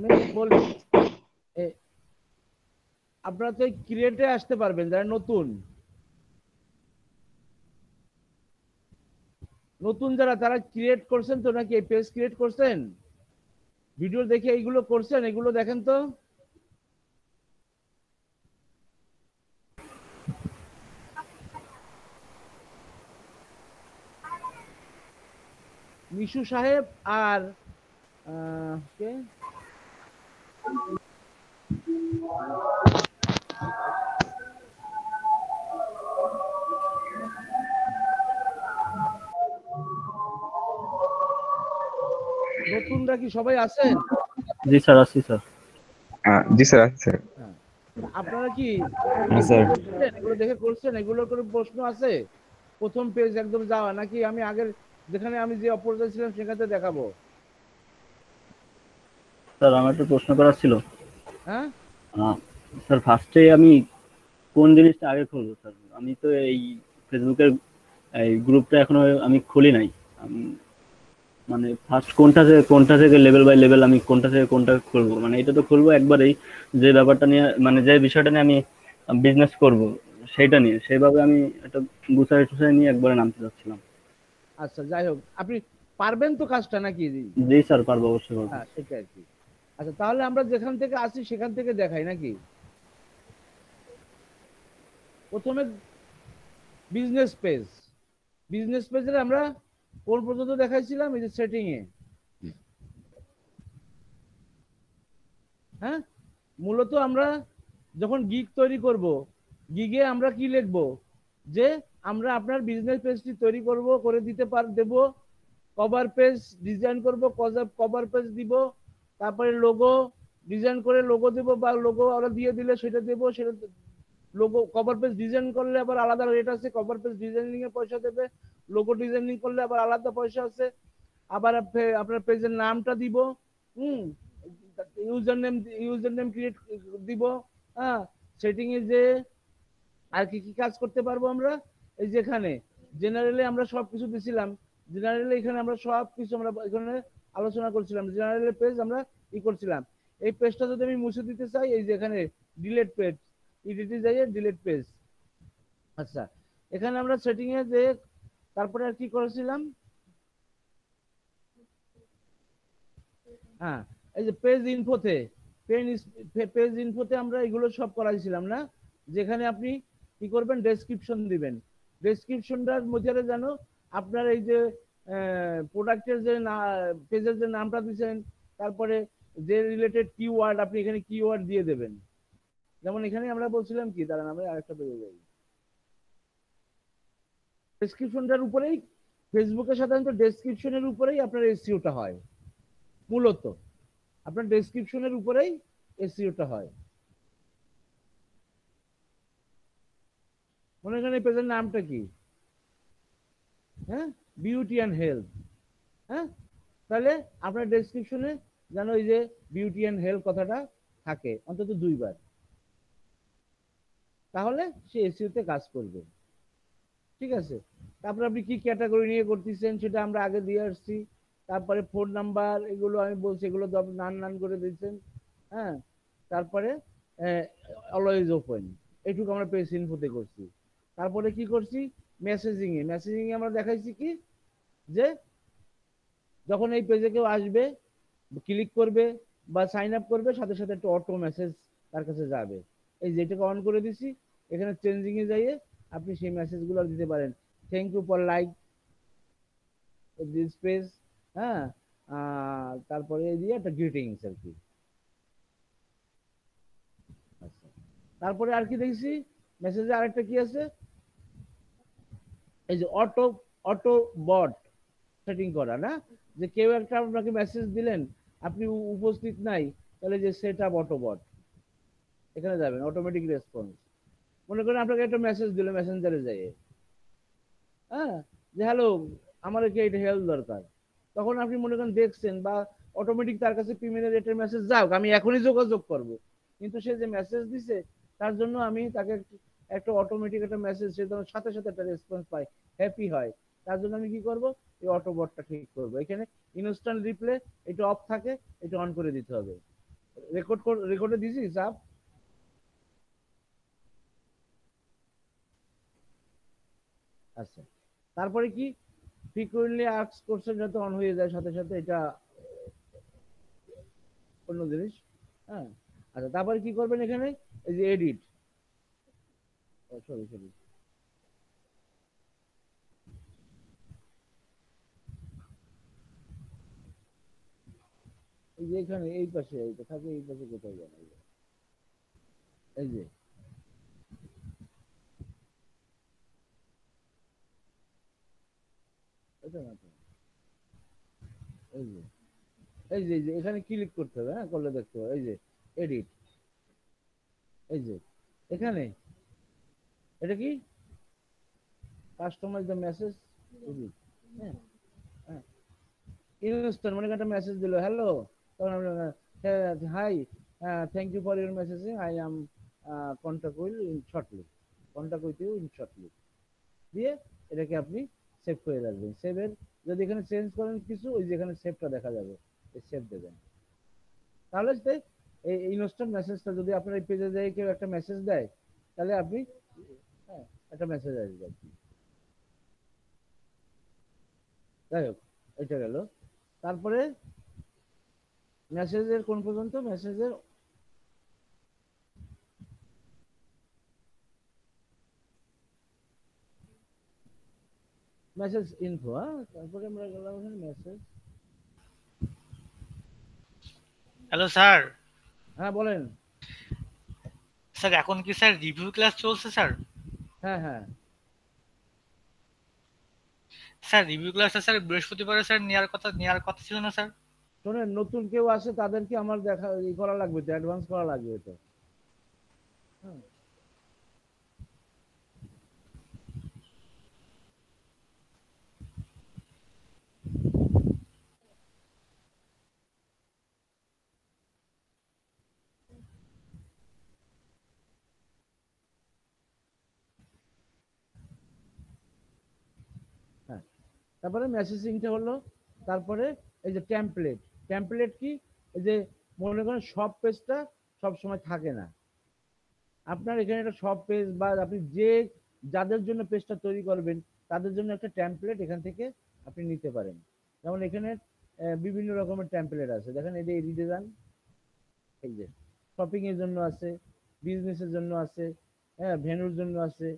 আমি বলি আপনারা তো ক্রিয়েটে আসতে পারবেন যারা নতুন নতুন যারা তারা ক্রিয়েট করছেন তো নাকি এই পেজ ক্রিয়েট করছেন ভিডিও দেখে এইগুলো করছেন এগুলো দেখেন তো মিশু সাহেব আর কে নতুনরা কি সবাই আছেন জি স্যার আছি স্যার। জি স্যার আছে স্যার। আপনারা কি স্যার এগুলো দেখে করছেন এগুলোর কোনো প্রশ্ন আছে প্রথম পেজ একদম যাওয়া নাকি আমি আগের যেখানে আমি যে অপরাধ ছিলাম সেখানে দেখাবো স্যার আমার একটা প্রশ্ন করার ছিল। হ্যাঁ স্যার ফার্স্টে আমি কোন জিনিসটা আগে খুলবো স্যার? আমি তো এই ফেসবুকের এই গ্রুপটা এখনো আমি খুলি নাই। মানে ফার্স্ট কোনটা থেকে লেভেল বাই লেভেল আমি কোনটা থেকে কোনটা খুলবো? মানে এটা তো খুলবো একবারেই যে ব্যাপারটা নিয়ে মানে যে বিষয়টা নিয়ে আমি বিজনেস করব সেটা নিয়ে সেইভাবে আমি একটা গুছাই টুছাই নিয়ে একবারে নামতে চাচ্ছিলাম। আচ্ছা যাই হোক আপনি পারবেন তো কাজটা নাকি জি স্যার পারবো, অবশ্যই পারবো। হ্যাঁ সেটা আর কি আচ্ছা তাহলে আমরা যেখান থেকে আসি সেখান থেকে দেখাই নাকি প্রথমে বিজনেস পেজে আমরা কোন পর্যন্ত দেখাইছিলাম এই যে সেটিং এ হ্যাঁ মূলত আমরা যখন গিগ তৈরি করব গিগে আমরা কি লিখব যে আমরা আপনার বিজনেস পেজটি তৈরি করব করে দিতে দেব কভার পেজ ডিজাইন করব কভার পেজ দিব তারপরে লোগো ডিজাইন করে লোগো দেব বা লোগো আমরা দিয়ে দিলে সেটা দেব সেটা লোগো কভার পেজ ডিজাইন করলে আবার আলাদা রেট আছে কভার পেজ ডিজাইনিং এর পয়সা দেবে লোগো ডিজাইনিং করলে আবার আলাদা পয়সা আছে আবার আপনার পেজের নামটা দিব হুম ইউজার নেম ক্রিয়েট দিব হ্যাঁ সেটিং এ যে আর কি কি কাজ করতে পারবো আমরা এই যেখানে জেনারেলি আমরা সবকিছু দিছিলাম জেনারেলি এখানে আমরা সবকিছু আমরা এখানে আলোচনা করছিলাম জেনারেলি পেজ আমরা ই করছিলাম এই পেজটা যদি আমি মুছে দিতে চাই এই যে এখানে ডিলিট পেজ এডিটে যাইয়ে ডিলিট পেজ আচ্ছা এখানে আমরা সেটিং এ যে তারপরে আর কি করেছিলাম হ্যাঁ এই যে পেজ ইনফোতে আমরা এগুলো সব করাইছিলাম না যেখানে আপনি কি করবেন ডেসক্রিপশন দিবেন ডেসক্রিপশনটার মধ্যে জানো আপনার এই যে প্রোডাক্টের যে পেজের যে নামটা দিচ্ছেন তারপরে যে রিলেটেড কিওয়ার্ড আপনি এখানে কিওয়ার্ড দিয়ে দেবেন যেমন এখানে আমরা বলছিলাম কি দাঁড়ান আমরা আরেকটা পেজে যাই ডেসক্রিপশনটার উপরেই ফেসবুকে সাধারণত ডেসক্রিপশনের উপরেই আপনার এসইওটা হয় মূলত আপনার ডেসক্রিপশনের উপরেই এসইওটা হয় মনে করেন এই পেজের নামটা কি হ্যাঁ বিউটি অ্যান্ড হেলথ হ্যাঁ তাহলে আপনার ডেসক্রিপশনে যেন ওই যে বিউটি অ্যান্ড হেলথ কথাটা থাকে অন্তত 2 বার তাহলে সে এসইওতে কাজ করবে ঠিক আছে তারপরে আপনি কি ক্যাটাগরি নিয়ে করতেছেন সেটা আমরা আগে দিয়ে আসছি তারপরে ফোন নাম্বার এগুলো আমি বলছি এগুলো নান করে দিচ্ছেন হ্যাঁ তারপরে অলওয়েজ ওপেন এইটুকু আমরা পেজ ইনফোতে করছি তারপরে কি করছি মেসেজিং এ আমরা দেখাইছি কি যে যখন এই পেজে কেউ আসবে ক্লিক করবে বা সাইন আপ করবে সাথে সাথে একটা অটো মেসেজ তার কাছে যাবে এই যেটাকে অন করে দিছি এখানে চেঞ্জিং এ যাইয়ে আপনি সেই মেসেজগুলো দিতে পারেন thank you for like this page হ্যাঁ তারপরে দিয়ে একটা গ্রিটিংস আর কি তারপরে আর কি দেখছি মেসেজে আরেকটা কি আছে এই যে অটো বট সেটিং করা না যে কেউ একটা আপনাকে মেসেজ দিলেন আপনি উপস্থিত নাই তাহলে যে সেট আপ অটো বট এখানে যাবেন অটোমেটিক রেসপন্স মনে করেন আপনাকে একটা মেসেজ দিল মেসেঞ্জারে যাই হ্যাঁ যে হ্যালো আমার কি এটা হেল্প দরকার তখন আপনি মনে করেন দেখছেন বা অটোমেটিক তার কাছে পেমেন্টের রেটের মেসেজ যাক আমি এখনই যোগাযোগ করব কিন্তু সে যে মেসেজ দিছে তার জন্য আমি তাকে একটা অটোমেটিক একটা মেসেজ সে সাথে সাথে একটা রেসপন্স পাই হ্যাপি হয় তার জন্য আমি কি করব এই অটো বটটা ঠিক করব এখানে ইনস্ট্যান্ট রিপ্লে এটা অফ থাকে এটা অন করে দিতে হবে রেকর্ডে দিছি সাব। আচ্ছা, তারপরে কি ফ্রিকোয়েন্টলি আস্ক কোশ্চেন যাতে অন হয়ে যায় সাথে সাথে, এটা অন্য জিনিস। হ্যাঁ, আচ্ছা তারপরে কি করবেন এখানে, এই যে এডিট, সরি সরি, এই যে এখানে এই পাশে এইটা থাকে, এই পাশে কোথায় যাবে, এই যে এটা না তো, এই যে এই যে এখানে ক্লিক করতে হবে, হ্যাঁ করলে দেখতে হবে, এই যে এডিট, এই যে এখানে এটা কি কাস্টমাইজ দ্য মেসেজ এডিট। হ্যাঁ হ্যাঁ, ইনস্ট্যান্ট মনে করেন একটা মেসেজ দিল হ্যালো, তখন আমরা hi, thank you for your messaging, I am contact will in shortly, contact with you in shortly দিয়ে এটাকে আপনি সেভ করে রাখবেন। সেভের যদি এখানে চেঞ্জ করেন কিছু, ওই যে এখানে সেভটা দেখা যাবে, এই সেভ দেবেন। তাহলে এই ইনস্ট্যান্ট মেসেজটা যদি আপনার এই পেজে যায় কেউ একটা মেসেজ দেয়, তাহলে আপনি, হ্যাঁ, একটা মেসেজ আসবে আর কি। যাই হোক, এটা গেল। তারপরে মেসেজের কোন পর্যন্ত, মেসেজের মেসেজ ইনফো, হ্যাঁ, তারপরে আমরা গেলাম এখানে মেসেজ। Hello sir. হ্যাঁ বলেন। স্যার এখন কি স্যার রিভিউ ক্লাস চলছে স্যার? হ্যাঁ হ্যাঁ, স্যার রিভিউ ক্লাসটা স্যার বৃহস্পতিবারে স্যার নেওয়ার কথা ছিল না স্যার? শোনেন নতুন কেউ আসে তাদেরকে আমার দেখা করা লাগবে তো, অ্যাডভান্স করা লাগবে তো। হ্যাঁ হ্যাঁ, তারপরে মেসেজিংটা হলো। তারপরে এই যে টেমপ্লেট, টেমপ্লেট কি, এই যে মনে করেন সব পেজটা সব সময় থাকে না, আপনার এখানে একটা সব পেজ বা আপনি যে যাদের জন্য পেজটা তৈরি করবেন তাদের জন্য একটা টেমপ্লেট এখান থেকে আপনি নিতে পারেন। যেমন এখানে বিভিন্ন রকমের টেমপ্লেট আছে, দেখেন এই যে এডিটে যান, এই যে শপিং এর জন্য আছে, বিজনেসের জন্য আছে, হ্যাঁ ভেন্যুর জন্য আছে,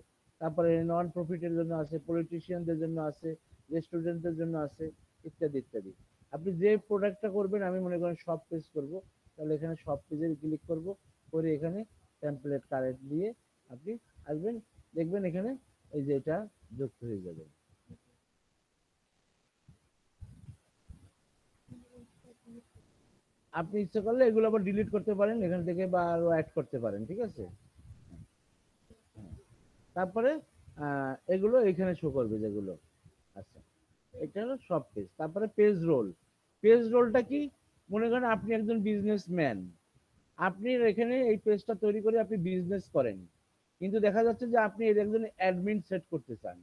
তারপরে নন প্রফিটের জন্য আছে, পলিটিশিয়ানদের জন্য আছে, রেস্টুরেন্টদের জন্য আছে, ইত্যাদি ইত্যাদি। আপনি যে প্রোডাক্টটা করবেন, আমি মনে করেন সব পেজ করব, তাহলে এখানে সব পেজে ক্লিক করব, করে এখানে টেমপ্লেট কারেক্ট দিয়ে আপনি আসবেন, দেখবেন এখানে এই যে এটা যুক্ত হয়ে যাবে। আপনি ইচ্ছে করলে এগুলো আবার ডিলিট করতে পারেন এখান থেকে, বা আরো অ্যাড করতে পারেন, ঠিক আছে। তারপরে এগুলো এখানে শো করবে যেগুলো। আচ্ছা, এটা হলো সব পেজ। তারপরে পেজ রোল, পেজ রোলটা কি, মনে করেন আপনি একজন বিজনেসম্যান, আপনি এখানে এই পেজটা তৈরি করে আপনি বিজনেস করেন, কিন্তু দেখা যাচ্ছে যে আপনি এর একজন অ্যাডমিন সেট করতে চান,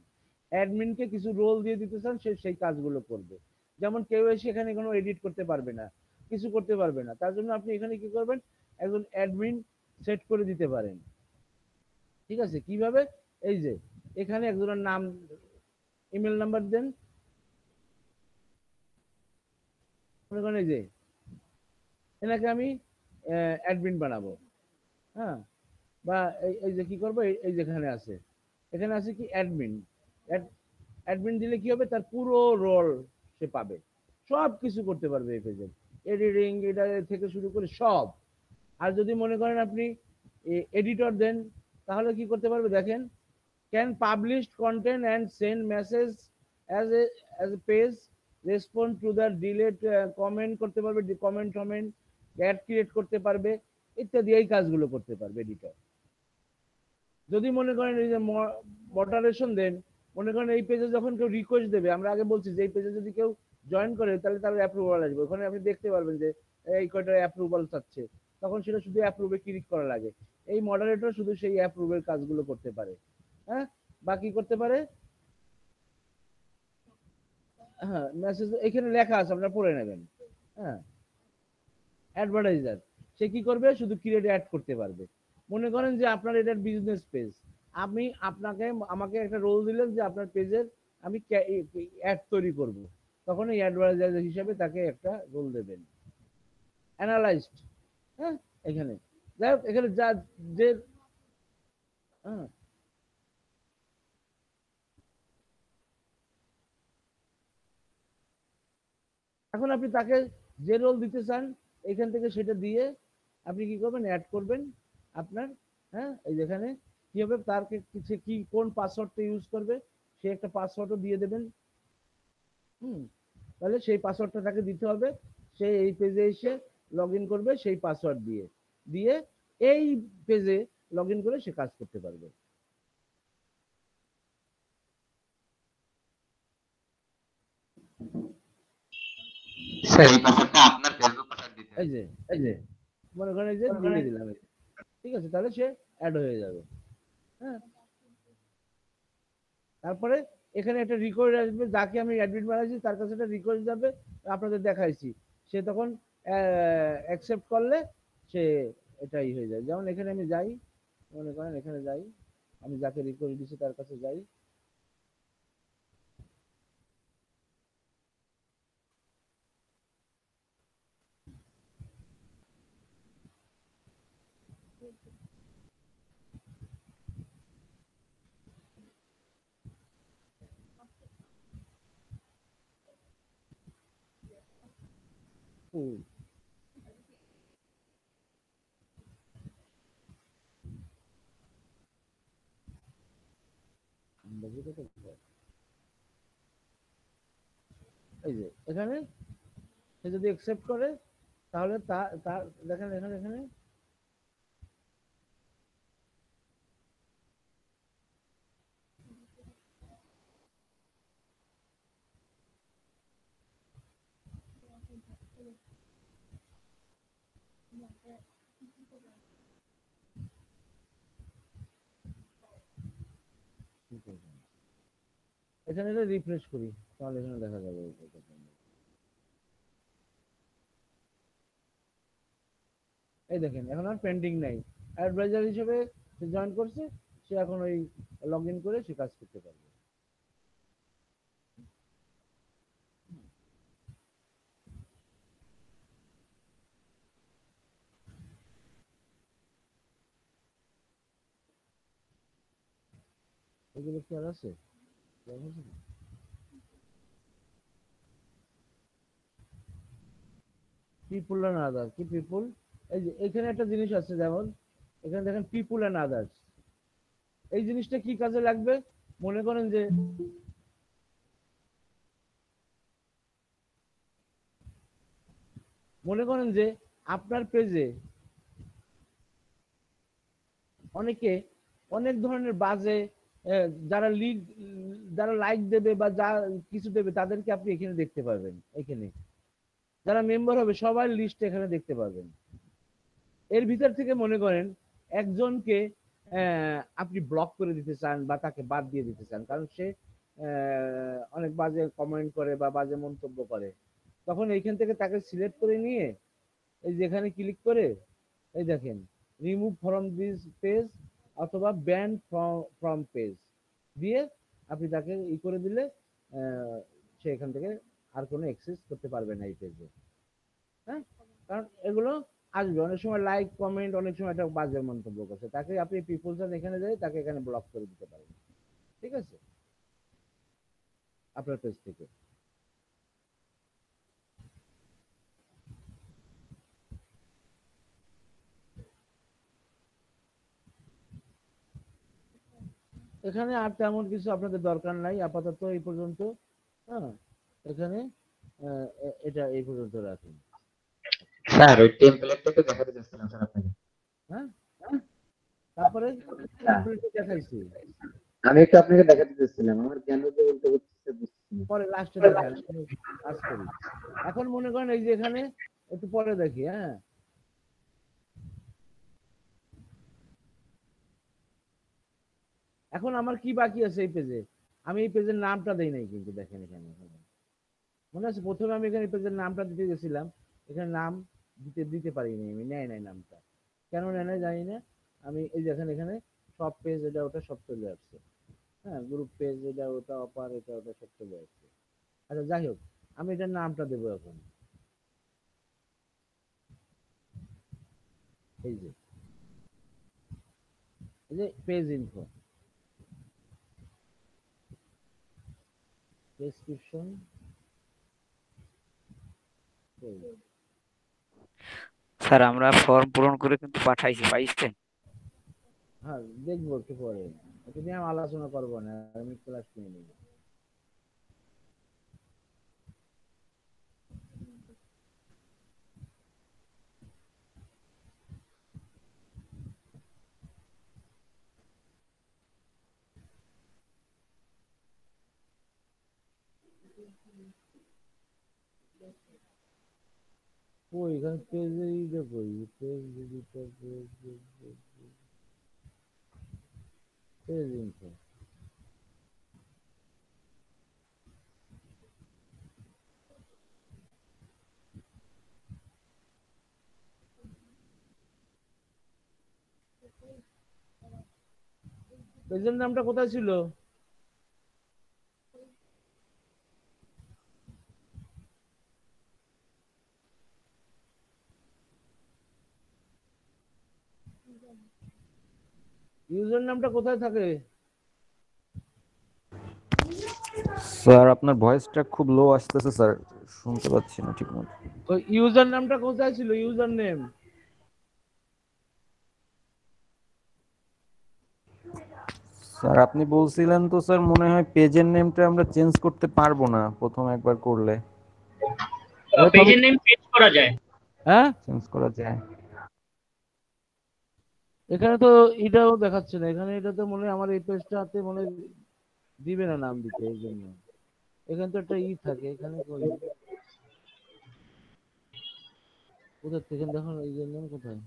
অ্যাডমিনকে কিছু রোল দিয়ে দিতে চান, সে সেই কাজগুলো করবে। যেমন কেউ এসে এখানে কোনো এডিট করতে পারবে না, কিছু করতে পারবে না, তার জন্য আপনি এখানে কি করবেন, একজন অ্যাডমিন সেট করে দিতে পারেন। ঠিক আছে, কিভাবে, এই যে এখানে একজনের নাম, ইমেল নাম্বার দেন, মনে করেন এই যে এনাকে আমি অ্যাডমিন বানাবো, হ্যাঁ, বা এই যে কি করবো, এই যেখানে আছে, এখানে আছে কি অ্যাডমিন, অ্যাডমিন দিলে কি হবে, তার পুরো রোল সে পাবে, সব কিছু করতে পারবে এই পেজে, এডিটিং এটা থেকে শুরু করে সব। আর যদি মনে করেন আপনি এডিটর দেন, তাহলে কি করতে পারবে দেখেন, can publish content and send message as a page, respond to the delete, comment করতে পারবে, কমেন্ট টমেন্ট, অ্যাড ক্রিয়েট করতে পারবে, ইত্যাদি এই কাজগুলো করতে পারবে এডিটর। যদি মনে করেন এই যে মডারেশন দেন, মনে করেন এই পেজে যখন কেউ রিকোয়েস্ট দেবে, আমরা আগে বলছি যে এই পেজে যদি কেউ জয়েন করে তাহলে তার অ্যাপ্রুভাল আসবে, ওখানে আপনি দেখতে পারবেন যে এই কয়টা অ্যাপ্রুভাল চাচ্ছে, তখন সেটা শুধু অ্যাপ্রুভে ক্লিক করা লাগে। এই মডারেটর শুধু সেই অ্যাপ্রুভের কাজগুলো করতে পারে। হ্যাঁ, বাকি করতে পারে। হ্যাঁ, মেসেজ এখানে লেখা আছে, আপনারা পড়ে নেবেন। হ্যাঁ, অ্যাডভার্টাইজার, সে কি করবে, শুধু ক্রিয়েট অ্যাড করতে পারবে। মনে করেন যে আপনার এটার বিজনেস পেজ, আমি আমাকে একটা রোল দিলেন যে আপনার পেজের আমি অ্যাড তৈরি করব, তখন এই অ্যাডভার্টাইজার হিসেবে তাকে একটা রোল দেবেন। অ্যানালাইজড, হ্যাঁ, এখানে যাই হোক, এখানে যা যে হ্যাঁ, এখন আপনি তাকে যে রোল দিতে চান এখান থেকে সেটা দিয়ে আপনি কি করবেন, অ্যাড করবেন আপনার, হ্যাঁ, এই যেখানে কি হবে, তার সে কি কোন পাসওয়ার্ডটা ইউজ করবে, সে একটা পাসওয়ার্ডও দিয়ে দেবেন। তাহলে সেই পাসওয়ার্ডটা তাকে দিতে হবে, সে এই পেজে এসে লগ ইন করবে সেই পাসওয়ার্ড দিয়ে, দিয়ে এই পেজে লগ ইন করে সে কাজ করতে পারবে। স্যার এই পাসওয়ার্ডটা আপনার ফেসবুক পাসওয়ার্ড দিতে এই যে এই যে মনে করেন এই যে দিয়ে দিলাম, ঠিক আছে, তাহলে সে অ্যাড হয়ে যাবে। হ্যাঁ, তারপরে এখানে একটা রিকোয়েস্ট আসবে, যাকে আমি অ্যাডমিট বানাইছি তার কাছে একটা রিকোয়েস্ট যাবে, আপনাদের দেখাইছি, সে তখন অ্যাকসেপ্ট করলে সে এটাই হয়ে যায়। যেমন এখানে আমি যাই, মনে করেন এখানে যাই, আমি যাকে রিকোয়েস্ট দিচ্ছি তার কাছে যাই, হুম, এই যে এখানে সে যদি অ্যাকসেপ্ট করে তাহলে তার দেখেন এখানে এখানে এখানে এটা রিফ্রেশ করি, তাহলে এখানে দেখা যাবে। এই দেখেন এখন আর পেন্ডিং নাই, অ্যাডভাইজার হিসেবে সে জয়েন করছে, সে এখন ওই লগ ইন করে সে কাজ করতে পারবে। এগুলো কি আর আছে? পিপুল অ্যান্ড আদার্স, কি পিপুল, এই যে এখানে একটা জিনিস আছে, যেমন এখানে দেখেন পিপুল অ্যান্ড আদার্স, এই জিনিসটা কি কাজে লাগবে, মনে করেন যে আপনার পেজে অনেকে অনেক ধরনের বাজে যারা লিড, যারা লাইক দেবে বা যা কিছু দেবে তাদেরকে আপনি এখানে দেখতে পারবেন। এখানে যারা মেম্বার হবে সবার লিস্ট এখানে দেখতে পারবেন। এর ভিতর থেকে মনে করেন একজনকে আপনি ব্লক করে দিতে চান বা তাকে বাদ দিয়ে দিতে চান, কারণ সে অনেক বাজে কমেন্ট করে বা বাজে মন্তব্য করে, তখন এইখান থেকে তাকে সিলেক্ট করে নিয়ে এই যেখানে ক্লিক করে এই দেখেন রিমুভ ফ্রম দিস পেজ অথবা ব্যান ফ্রম পেজ দিয়ে আপনি তাকে ই করে দিলে সে এখান থেকে আর কোনো অ্যাক্সেস করতে পারবে না এই পেজে। হ্যাঁ, কারণ এগুলো আসবে অনেক সময় লাইক কমেন্ট, অনেক সময় একটা বাজে মন্তব্য করছে, তাকে আপনি পিপলস এখানে যাই তাকে এখানে ব্লক করে দিতে পারেন, ঠিক আছে, আপনার পেজ থেকে। এখানে আর তেমন কিছু আপনাদের দরকার নাই আপাতত এই পর্যন্ত। হ্যাঁ, এখানে এটা এই পর্যন্ত রাখুন। স্যার ওই টেমপ্লেটটা একটু দেখাতে চাচ্ছিলাম স্যার আপনাকে। হ্যাঁ, তারপরে টেমপ্লেটে দেখাইছি, আমি একটু আপনাকে দেখাতে চাচ্ছিলাম, আমার কেন যে বলতে হচ্ছে বুঝতেছি না। পরে লাস্টে দেখান, কাজ করি। এখন মনে করেন এই যে এখানে একটু পরে দেখি। হ্যাঁ, এখন আমার কি বাকি আছে এই পেজে, আমি এই পেজের নামটা দেই নাই কিন্তু, দেখেন এখানে মনে আছে প্রথমে আমি এখানে পেজের নামটা দিতে গেছিলাম, এখানে নাম দিতে দিতে পারিনি, আমি নেয় নাই নামটা, কেন নেয় নাই জানি না। আমি এই দেখেন এখানে সব পেজ এটা ওটা সব চলে আসছে। হ্যাঁ, গ্রুপ পেজ এটা ওটা অপার এটা ওটা সব চলে আসছে। আচ্ছা যাই হোক, আমি এটার নামটা দেবো এখন। এই যে page info, prescription page. Sir আমরা ফর্ম পূরণ করে কিন্তু পাঠাইছি, পাইছেন? হ্যাঁ দেখবো একটু পরে, এটা নিয়ে আমি আলোচনা করবো না, আমি ক্লাস নিয়ে নিব। ওই এখানে পেজে ইয়ে করি, পেজ এডিটর, পেজ ইনফো। পেজের নামটা কোথায় ছিল? ইউজার নামটা কোথায় থাকে? স্যার আপনার ভয়েসটা খুব লো আসতেছে স্যার, শুনতে পাচ্ছি না ঠিক মতো। ওই ইউজার নামটা কোথায় ছিল, ইউজার নেম? স্যার আপনি বলছিলেন তো স্যার, মনে হয় পেজের নেমটা আমরা চেঞ্জ করতে পারবো না প্রথম একবার করলে। পেজের নেম চেঞ্জ করা যায়। হ্যাঁ, চেঞ্জ করা যায়। এখানে তো এটাও দেখাচ্ছে না, এখানে এটা তো মনে হয় আমার এই পেজটাতে মনে হয় দিবে না নাম দিতে, এই জন্য। এখানে তো একটা থাকে, এখানে কই, কোথায় থেকে দেখো এই জন্য কোথায়?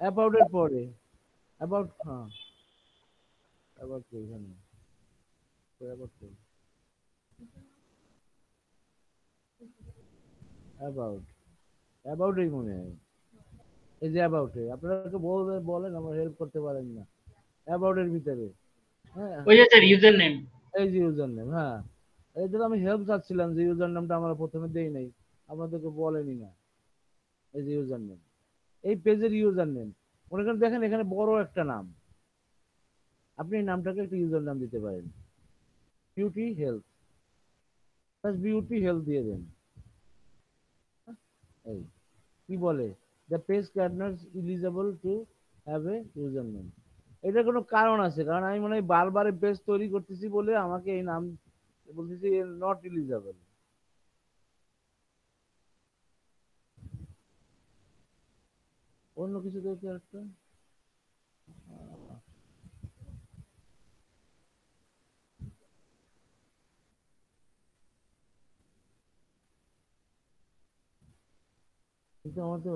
অ্যাবাউট এর পরে, অ্যাবাউট, হ্যাঁ অ্যাবাউট এখানে, অ্যাবাউট অ্যাবাউট অ্যাবাউটই মনে হয়। এই যে অ্যাবাউটে আপনারা বলবেন, বলেন, আমার হেল্প করতে পারেন না। অ্যাবাউট এর ভিতরে, হ্যাঁ ওই যে স্যার ইউজার নেম। এই যে ইউজার নেম, হ্যাঁ এই জন্য আমি হেল্প চাচ্ছিলাম যে ইউজার নামটা আমরা প্রথমে দেই নাই, আপনাদেরকে বলেনি না। এই যে ইউজার নেম, এই পেজের ইউজার নেম, মনে করেন দেখেন এখানে বড় একটা নাম, আপনি এই নামটাকে একটা ইউজার নাম দিতে পারেন, বিউটি হেলথ, বিউটি হেলথ দিয়ে দেন। এই কি বলে, দ্য পেজ ক্যাডনার্স eligible to have a user name. এটা কোনো কারণ আছে, কারণ আমি মনে হয় বারবার পেজ তৈরি করতেছি বলে আমাকে এই নাম বলতেছি, নট ইলিজিবল। অন্য কিছু দেখতে একটা, কিন্তু আমার তো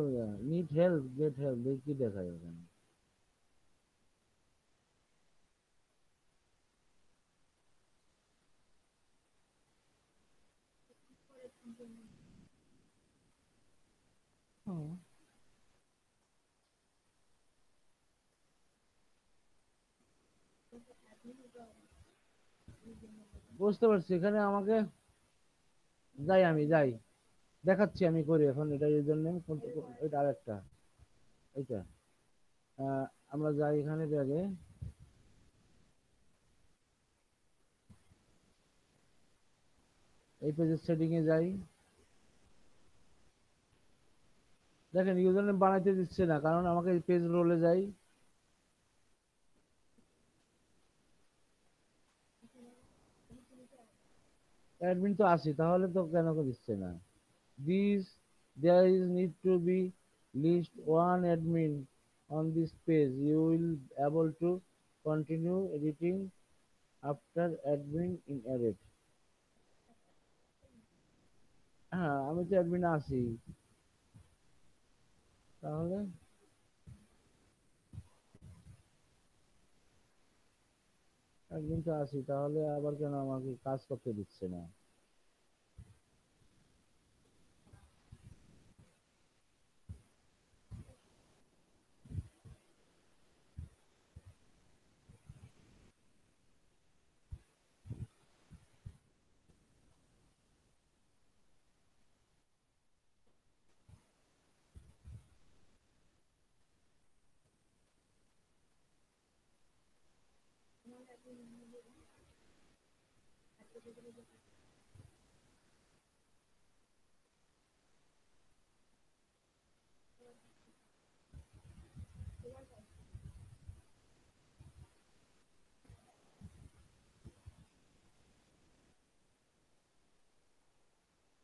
নিড হেল্প, গেট হেল্প কি দেখায় ওখানে? হুম, বুঝতে পারছি, এখানে আমাকে যাই, আমি যাই, দেখাচ্ছি আমি করি এখন, এটা ইউজার নেম, এটা আরেকটা, এইটা আমরা যাই এখানে আগে, এই পেজের সেটিং এ যাই, দেখেন ইউজার নেম বানাইতে দিচ্ছে না, কারণ আমাকে পেজ রোলে যাই, অ্যাডমিন তো আছি, তাহলে তো কেন করে দিচ্ছে না? This there is need to be least one admin on this page, you will able to continue editing after admin in edit। হ্যাঁ আমি তো অ্যাডমিন আছি, তাহলে একদিন তো আসি, তাহলে আবার কেন আমাকে কাজ করতে দিচ্ছে না?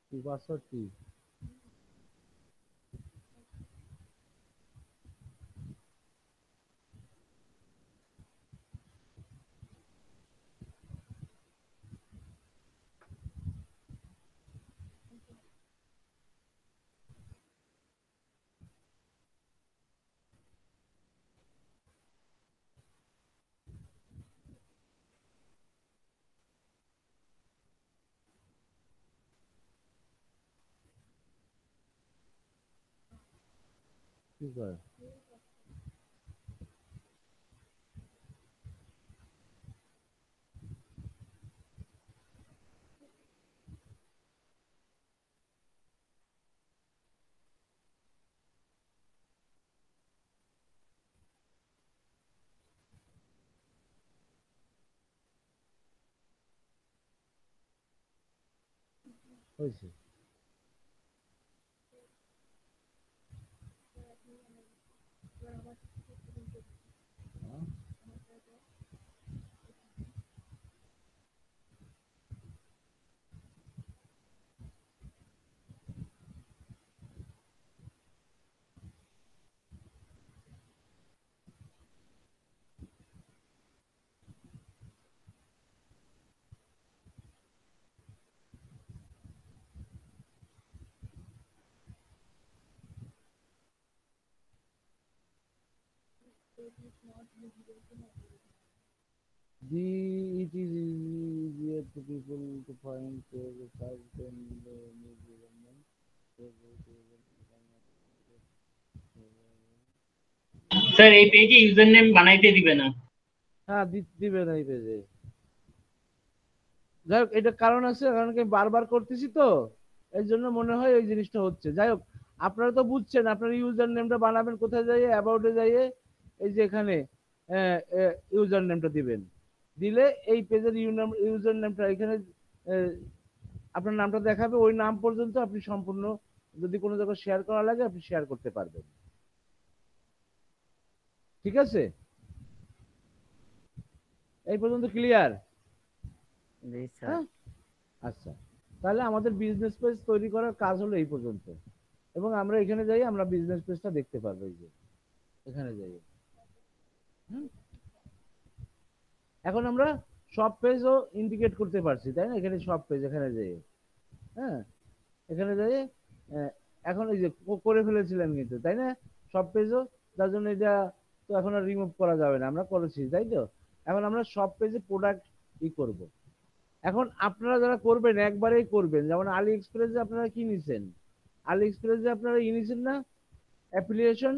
কি পাসওয়ার্ড কি? কি করে? হয়েছে। হ্যাঁ? It is easier to people to find the size than the new government. Sir এই পেজে ইউজার নেম বানাইতে দিবে না। হ্যাঁ, দিবে না এই পেজে। যাই হোক, এটা কারণ আছে, কারণ কি বারবার করতেছি তো, এই জন্য মনে হয় ওই জিনিসটা হচ্ছে। যাই হোক, আপনারা তো বুঝছেন, আপনার ইউজার নেমটা বানাবেন কোথায় যাইয়ে, অ্যাবাউটে যাইয়ে এই যে এখানে ইউজার নেমটা দিবেন। দিলে এই পেজের ইউজার নেমটা এখানে আপনার নামটা দেখাবে, ওই নাম পর্যন্ত আপনি সম্পূর্ণ, যদি কোনো জায়গায় শেয়ার করা লাগে আপনি শেয়ার করতে পারবেন। ঠিক আছে, এই পর্যন্ত ক্লিয়ার? জি স্যার। হ্যাঁ, আচ্ছা, তাহলে আমাদের বিজনেস পেজ তৈরি করার কাজ হলো এই পর্যন্ত, এবং আমরা এখানে যাই, আমরা বিজনেস পেজটা দেখতে পারবো এই যে এখানে যাই। হুম, এখন আমরা সব পেজও ইন্ডিকেট করতে পারছি, তাই না? এখানে সব পেজ, এখানে যাই, হ্যাঁ, এখানে যাই, এখন এই যে করে ফেলেছিলেন কিন্তু, তাই না? সব পেজও, যার জন্য এটা তো এখন আর রিমুভ করা যাবে না, আমরা করেছি, তাই তো? এখন আমরা সব পেজে প্রোডাক্ট করব। এখন আপনারা যারা করবেন একবারেই করবেন, যেমন আলি এক্সপ্রেসে আপনারা কি নিছেন, আলি এক্সপ্রেসে আপনারা নিছেন না অ্যাপ্লিকেশন,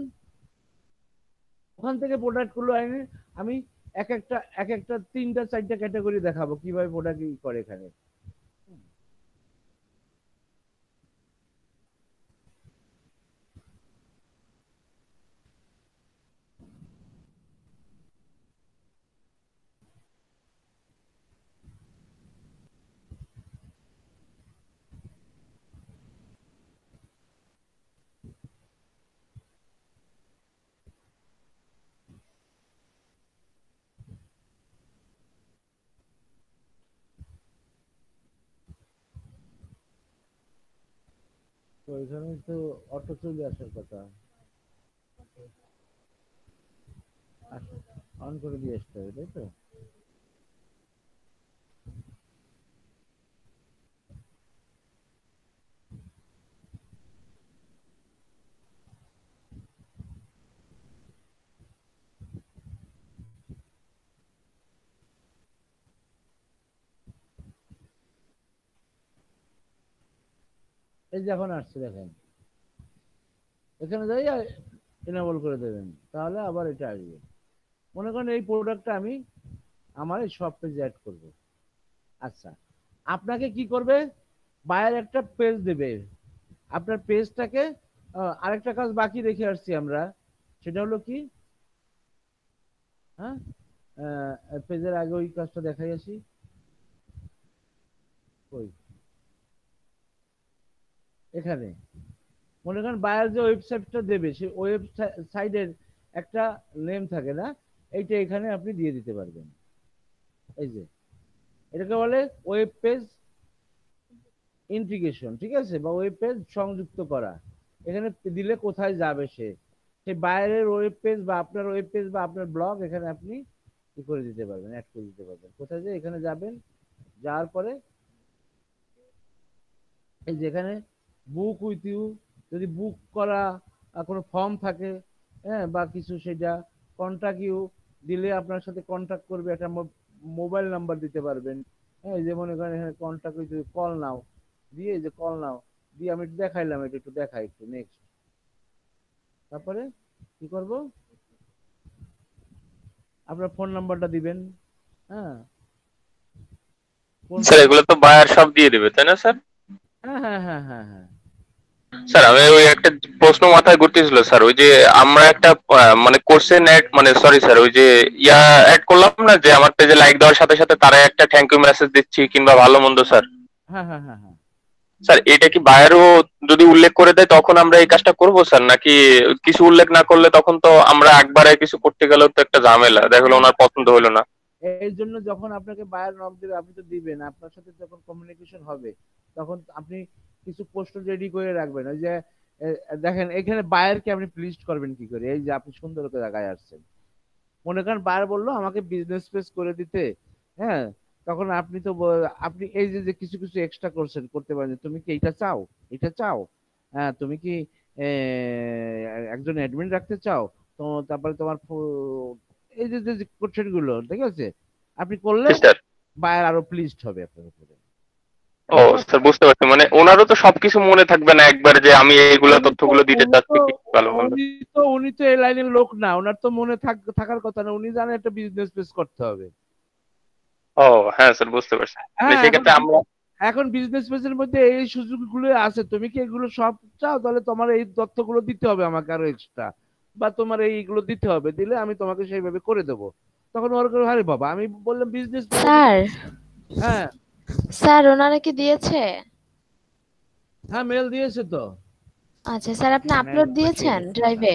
ওখান থেকে প্রোডাক্ট গুলো এনে আমি এক একটা 3টা 4টা ক্যাটাগরি দেখাবো কিভাবে প্রোডাক্ট করে এখানে। তো এখানে তো অটো চলে আসার কথা, অন করে দিয়ে আসতে হবে, তাই তো? এই যে এখন আসছে দেখেন, এখানে যাই এনেবল করে দেবেন, তাহলে আবার এটা আসবে। মনে করেন এই প্রোডাক্টটা আমি আমার এই সব পেজে অ্যাড করব। আচ্ছা, আপনাকে কি করবে, বায়ার একটা পেজ দেবে, আপনার পেজটাকে আরেকটা কাজ বাকি রেখে আসছি আমরা, সেটা হলো কি, হ্যাঁ, পেজের আগে ওই কাজটা দেখাই আসি। ওই এখানে মনে করেন বায়ার যে ওয়েবসাইটটা দেবে, সেই ওয়েবসাইটের একটা নেম থাকে না, এইটা এখানে আপনি দিয়ে দিতে পারবেন। এই যে এটাকে বলে ওয়েব পেজ ইন্টিগ্রেশন, ঠিক আছে, বা ওয়েব পেজ সংযুক্ত করা। এখানে দিলে কোথায় যাবে সে, সেই বাইরের ওয়েব পেজ বা আপনার ওয়েব পেজ বা আপনার ব্লগ এখানে আপনি কি করে দিতে পারবেন, অ্যাড করে দিতে পারবেন। কোথায় যে এখানে যাবেন, যাওয়ার পরে এই যেখানে বুক উইথ ইউ, যদি বুক করা কোনো ফর্ম থাকে, হ্যাঁ, বা কিছু, সেটা কন্ট্যাক্ট ইউ দিলে আপনার সাথে কন্ট্যাক্ট করবে, একটা মোবাইল নাম্বার দিতে পারবেন। হ্যাঁ, এই যে মনে করেন এখানে কন্ট্যাক্ট উইথ কল নাও দিয়ে, এই যে কল নাও দিয়ে আমি একটু দেখাইলাম, এটা একটু দেখাই একটু নেক্সট। তারপরে কি করব, আপনার ফোন নাম্বারটা দিবেন। হ্যাঁ, ফোন, স্যার এগুলো তো বায়ার সব দিয়ে দিবে তাই না স্যার? হ্যাঁ হ্যাঁ হ্যাঁ হ্যাঁ হ্যাঁ। স্যার আমি ওই একটা প্রশ্ন মাথায় ঘুরতেছিল স্যার, ওই যে আমরা একটা মানে কোর্সেন অ্যাড, মানে সরি স্যার, ওই যে অ্যাড করলাম না, যে আমার পেজে লাইক দেওয়ার সাথে সাথে তারা একটা থ্যাংক ইউ মেসেজ দিচ্ছি কিংবা ভালো মন্দ স্যার, হ্যাঁ হ্যাঁ হ্যাঁ হ্যাঁ। স্যার এটা কি বায়ারও যদি উল্লেখ করে দেয় তখন আমরা এই কাজটা করবো স্যার, নাকি কিছু উল্লেখ না করলে তখন তো আমরা একবারে কিছু করতে গেলেও তো একটা ঝামেলা, দেখলো ওনার পছন্দ হলো না। এই জন্য যখন আপনাকে বায়ার নক দেবে, আপনি তো দিবেন, আপনার সাথে যখন কমিউনিকেশন হবে তখন আপনি কিছু প্রশ্ন রেডি করে রাখবেন। ওই যে দেখেন এখানে বায়ারকে আপনি প্লিস্ট করবেন কি করে, এই যে আপনি সুন্দর করে জায়গায় আসছেন, মনে করেন বায়ার বললো আমাকে বিজনেস পেজ করে দিতে, হ্যাঁ, তখন আপনি তো আপনি এই যে যে কিছু কিছু এক্সট্রা করছেন, করতে পারেন, তুমি কি এইটা চাও, এটা চাও, হ্যাঁ, তুমি কি একজন অ্যাডমিন রাখতে চাও, তো তারপরে তোমার এই যে যে কোশ্চেন গুলো, ঠিক আছে, আপনি করলে স্যার বায়ার আরো প্লিজড হবে আপনার উপরে। ও স্যার বুঝতে পারছি, মানে ওনারও তো সবকিছু মনে থাকবে না একবার, যে আমি এইগুলা উনি তো তথ্যগুলো দিতে উনি তো চাচ্ছি কি ভালো মন্দ। উনি তো এই লাইনের লোক না, ওনার তো মনে থাকার কথা না, উনি জানে একটা বিজনেস পেজ করতে হবে। ও হ্যাঁ স্যার বুঝতে পারছি, মানে হ্যাঁ, সেক্ষেত্রে আমরা এখন বিজনেস পেজের মধ্যে এই সুযোগগুলো আছে, তুমি কি এগুলো সব চাও, তাহলে তোমার এই তথ্যগুলো দিতে হবে আমাকে আরো এক্সট্রা, বা তোমার এইগুলো দিতে হবে, দিলে আমি তোমাকে সেইভাবে করে দেবো। তখন ওর করে, আরে বাবা, আমি বললাম বিজনেস পেজ। স্যার হ্যাঁ স্যার ওনারা কি দিয়েছে? হ্যাঁ, মেল দিয়েছে তো। আচ্ছা স্যার, আপনি মেল আপলোড দিয়েছেন ড্রাইভে?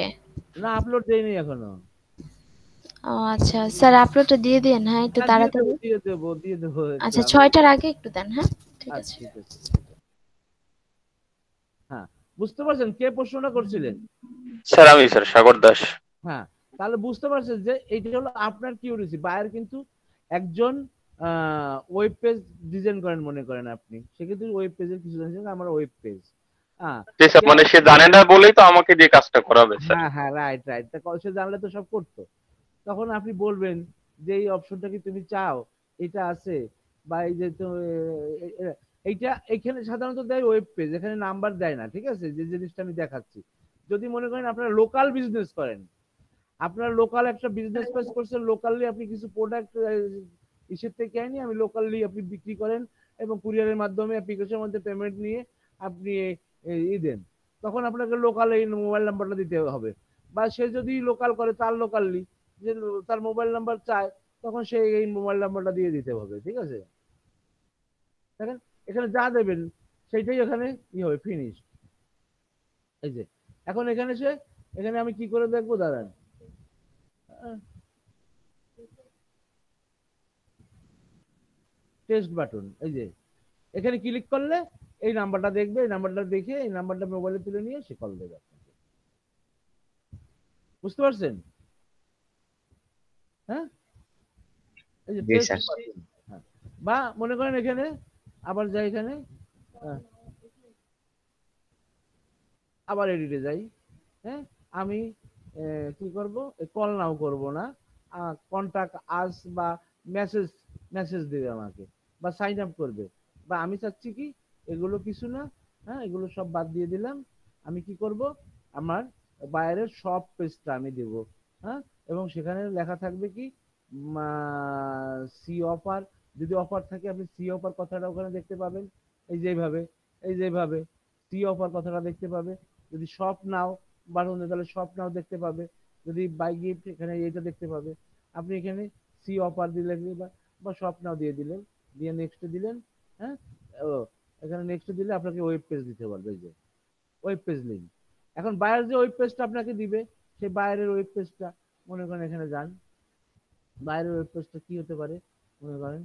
না, আপলোড দেয়নি এখনো। ও আচ্ছা স্যার, আপলোডটা দিয়ে দিন, হ্যাঁ একটু না, তাড়াতাড়ি। দিয়ে দেবো একটু আচ্ছা আমি। 6টার আগে একটু দেন, হ্যাঁ ঠিক আচ্ছা, আছে। ঠিক আছে। হ্যাঁ, বুঝতে পারছেন কে প্রশ্নটা করছিলেন? স্যার আমি স্যার সাগর দাস। হ্যাঁ, তাহলে বুঝতে পারছেন যে এইটা হলো আপনার কিউরিসি। বায়ার কিন্তু একজন ওয়েব পেজ ডিজাইন করেন, মনে করেন আপনি, সে কিন্তু ওয়েব পেজের কিছু জানছেন, আমার ওয়েব পেজ, হ্যাঁ, জি স্যার, মানে সে জানে না বলেই তো আমাকে দিয়ে কাজটা করাবে স্যার। হ্যাঁ হ্যাঁ, রাইট রাইট, সে জানলে তো সব করতো। তখন আপনি বলবেন যে এই অপশনটা কি তুমি চাও, এটা আছে, বা এই যে এইটা এখানে সাধারণত দেয় ওয়েব পেজ, এখানে নাম্বার দেয় না, ঠিক আছে, যে জিনিসটা আমি দেখাচ্ছি। যদি মনে করেন আপনারা লোকাল বিজনেস করেন, আপনার লোকাল একটা বিজনেস পেজ করছেন, লোকালি আপনি কিছু প্রোডাক্ট ইসের থেকে আনি, আমি লোকালি আপনি বিক্রি করেন, এবং কুরিয়ারের মাধ্যমে অ্যাপ্লিকেশনের মধ্যে পেমেন্ট নিয়ে আপনি দেন, তখন আপনাকে লোকাল এই মোবাইল নাম্বারটা দিতে হবে। বা সে যদি লোকাল করে, তার লোকালি যে তার মোবাইল নাম্বার চায়, তখন সে এই মোবাইল নাম্বারটা দিয়ে দিতে হবে, ঠিক আছে। দেখেন এখানে যা দেবেন সেইটাই এখানে হবে, ফিনিশ। এই যে এখন এখানে আমি কি করে দেখবো, দাঁড়ান, টেস্ট বাটন, এই যে এখানে ক্লিক করলে এই নাম্বারটা দেখবে, এই নাম্বারটা দেখে এই নাম্বারটা মোবাইলে তুলে নিয়ে সে কল দেবে আপনাকে। বুঝতে পারছেন? হ্যাঁ, এই যে টেস্ট বাটন। হ্যাঁ, বা মনে করেন এখানে আবার যাই, এখানে আবার এডিটে যাই, হ্যাঁ, আমি কি করব, কল নাও করব না, কন্টাক্ট আস বা মেসেজ দেবে আমাকে, বা সাইন আপ করবে, বা আমি চাচ্ছি কি এগুলো কিছু না, হ্যাঁ, এগুলো সব বাদ দিয়ে দিলাম। আমি কি করব, আমার বাইরের সব পেজটা আমি দেব। হ্যাঁ, এবং সেখানে লেখা থাকবে কি, সি অফার, যদি অফার থাকে আপনি সি অফার কথাটা ওখানে দেখতে পাবেন, এই যেভাবে, এই যেভাবে সি অফার কথাটা দেখতে পাবে। যদি শপ নাও বাটন তাহলে শপ নাও দেখতে পাবে। যদি বাই গিফট এখানে এইটা দেখতে পাবে। আপনি এখানে সি অফার দিলেন বা শপ নাও দিয়ে দিলেন, দিয়ে নেক্সট দিলেন। হ্যাঁ, ও এখানে নেক্সট দিলে আপনাকে ওয়েব পেজ দিতে পারবে, এই যে ওয়েব পেজ লিঙ্ক। এখন বাইরের যে ওয়েব পেজটা আপনাকে দিবে, সেই বাইরের ওয়েব পেজটা মনে করেন এখানে যান। বাইরের ওয়েব পেজটা কি হতে পারে মনে করেন,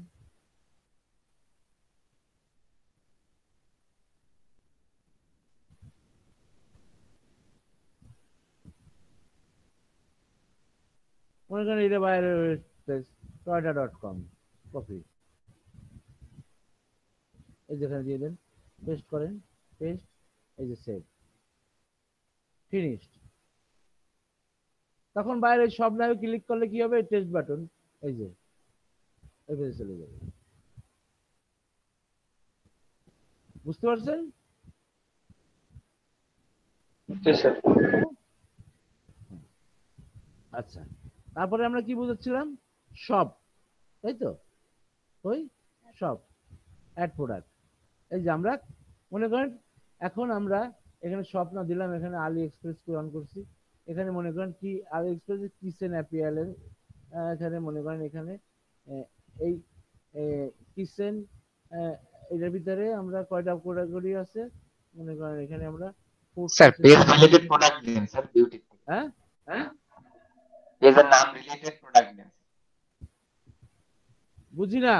এটা বাইরের ওয়েব পেজ toyota.com কপি, এই যেখানে দিয়ে দেন, পেস্ট করেন, পেস্ট, এই যে সেভ, ফিনিশড। তখন বাইরে সব নামে ক্লিক করলে কি হবে, টেস্ট বাটন, এই যে এই পেজে চলে যাবে। বুঝতে পারছেন? আচ্ছা, তারপরে আমরা কি বুঝাচ্ছিলাম, সব, তাই তো, ওই সব অ্যাড প্রোডাক্ট। এই যে আমরা মনে করেন এখন আমরা এখানে শপ না দিলাম, এখানে আলি এক্সপ্রেস অন করছি। এখানে মনে করেন কি আলি এক্সপ্রেস কিচেন অ্যাপিয়ারেন্স, এখানে মনে করেন এখানে এই কিচেন, এটার ভিতরে আমরা কয়টা ক্যাটাগরি আছে মনে করেন, এখানে আমরা স্যার পেজ রিলেটেড প্রোডাক্ট দিন স্যার, বিউটি। হ্যাঁ, পেজের নাম রিলেটেড প্রোডাক্ট দিন। বুঝি না।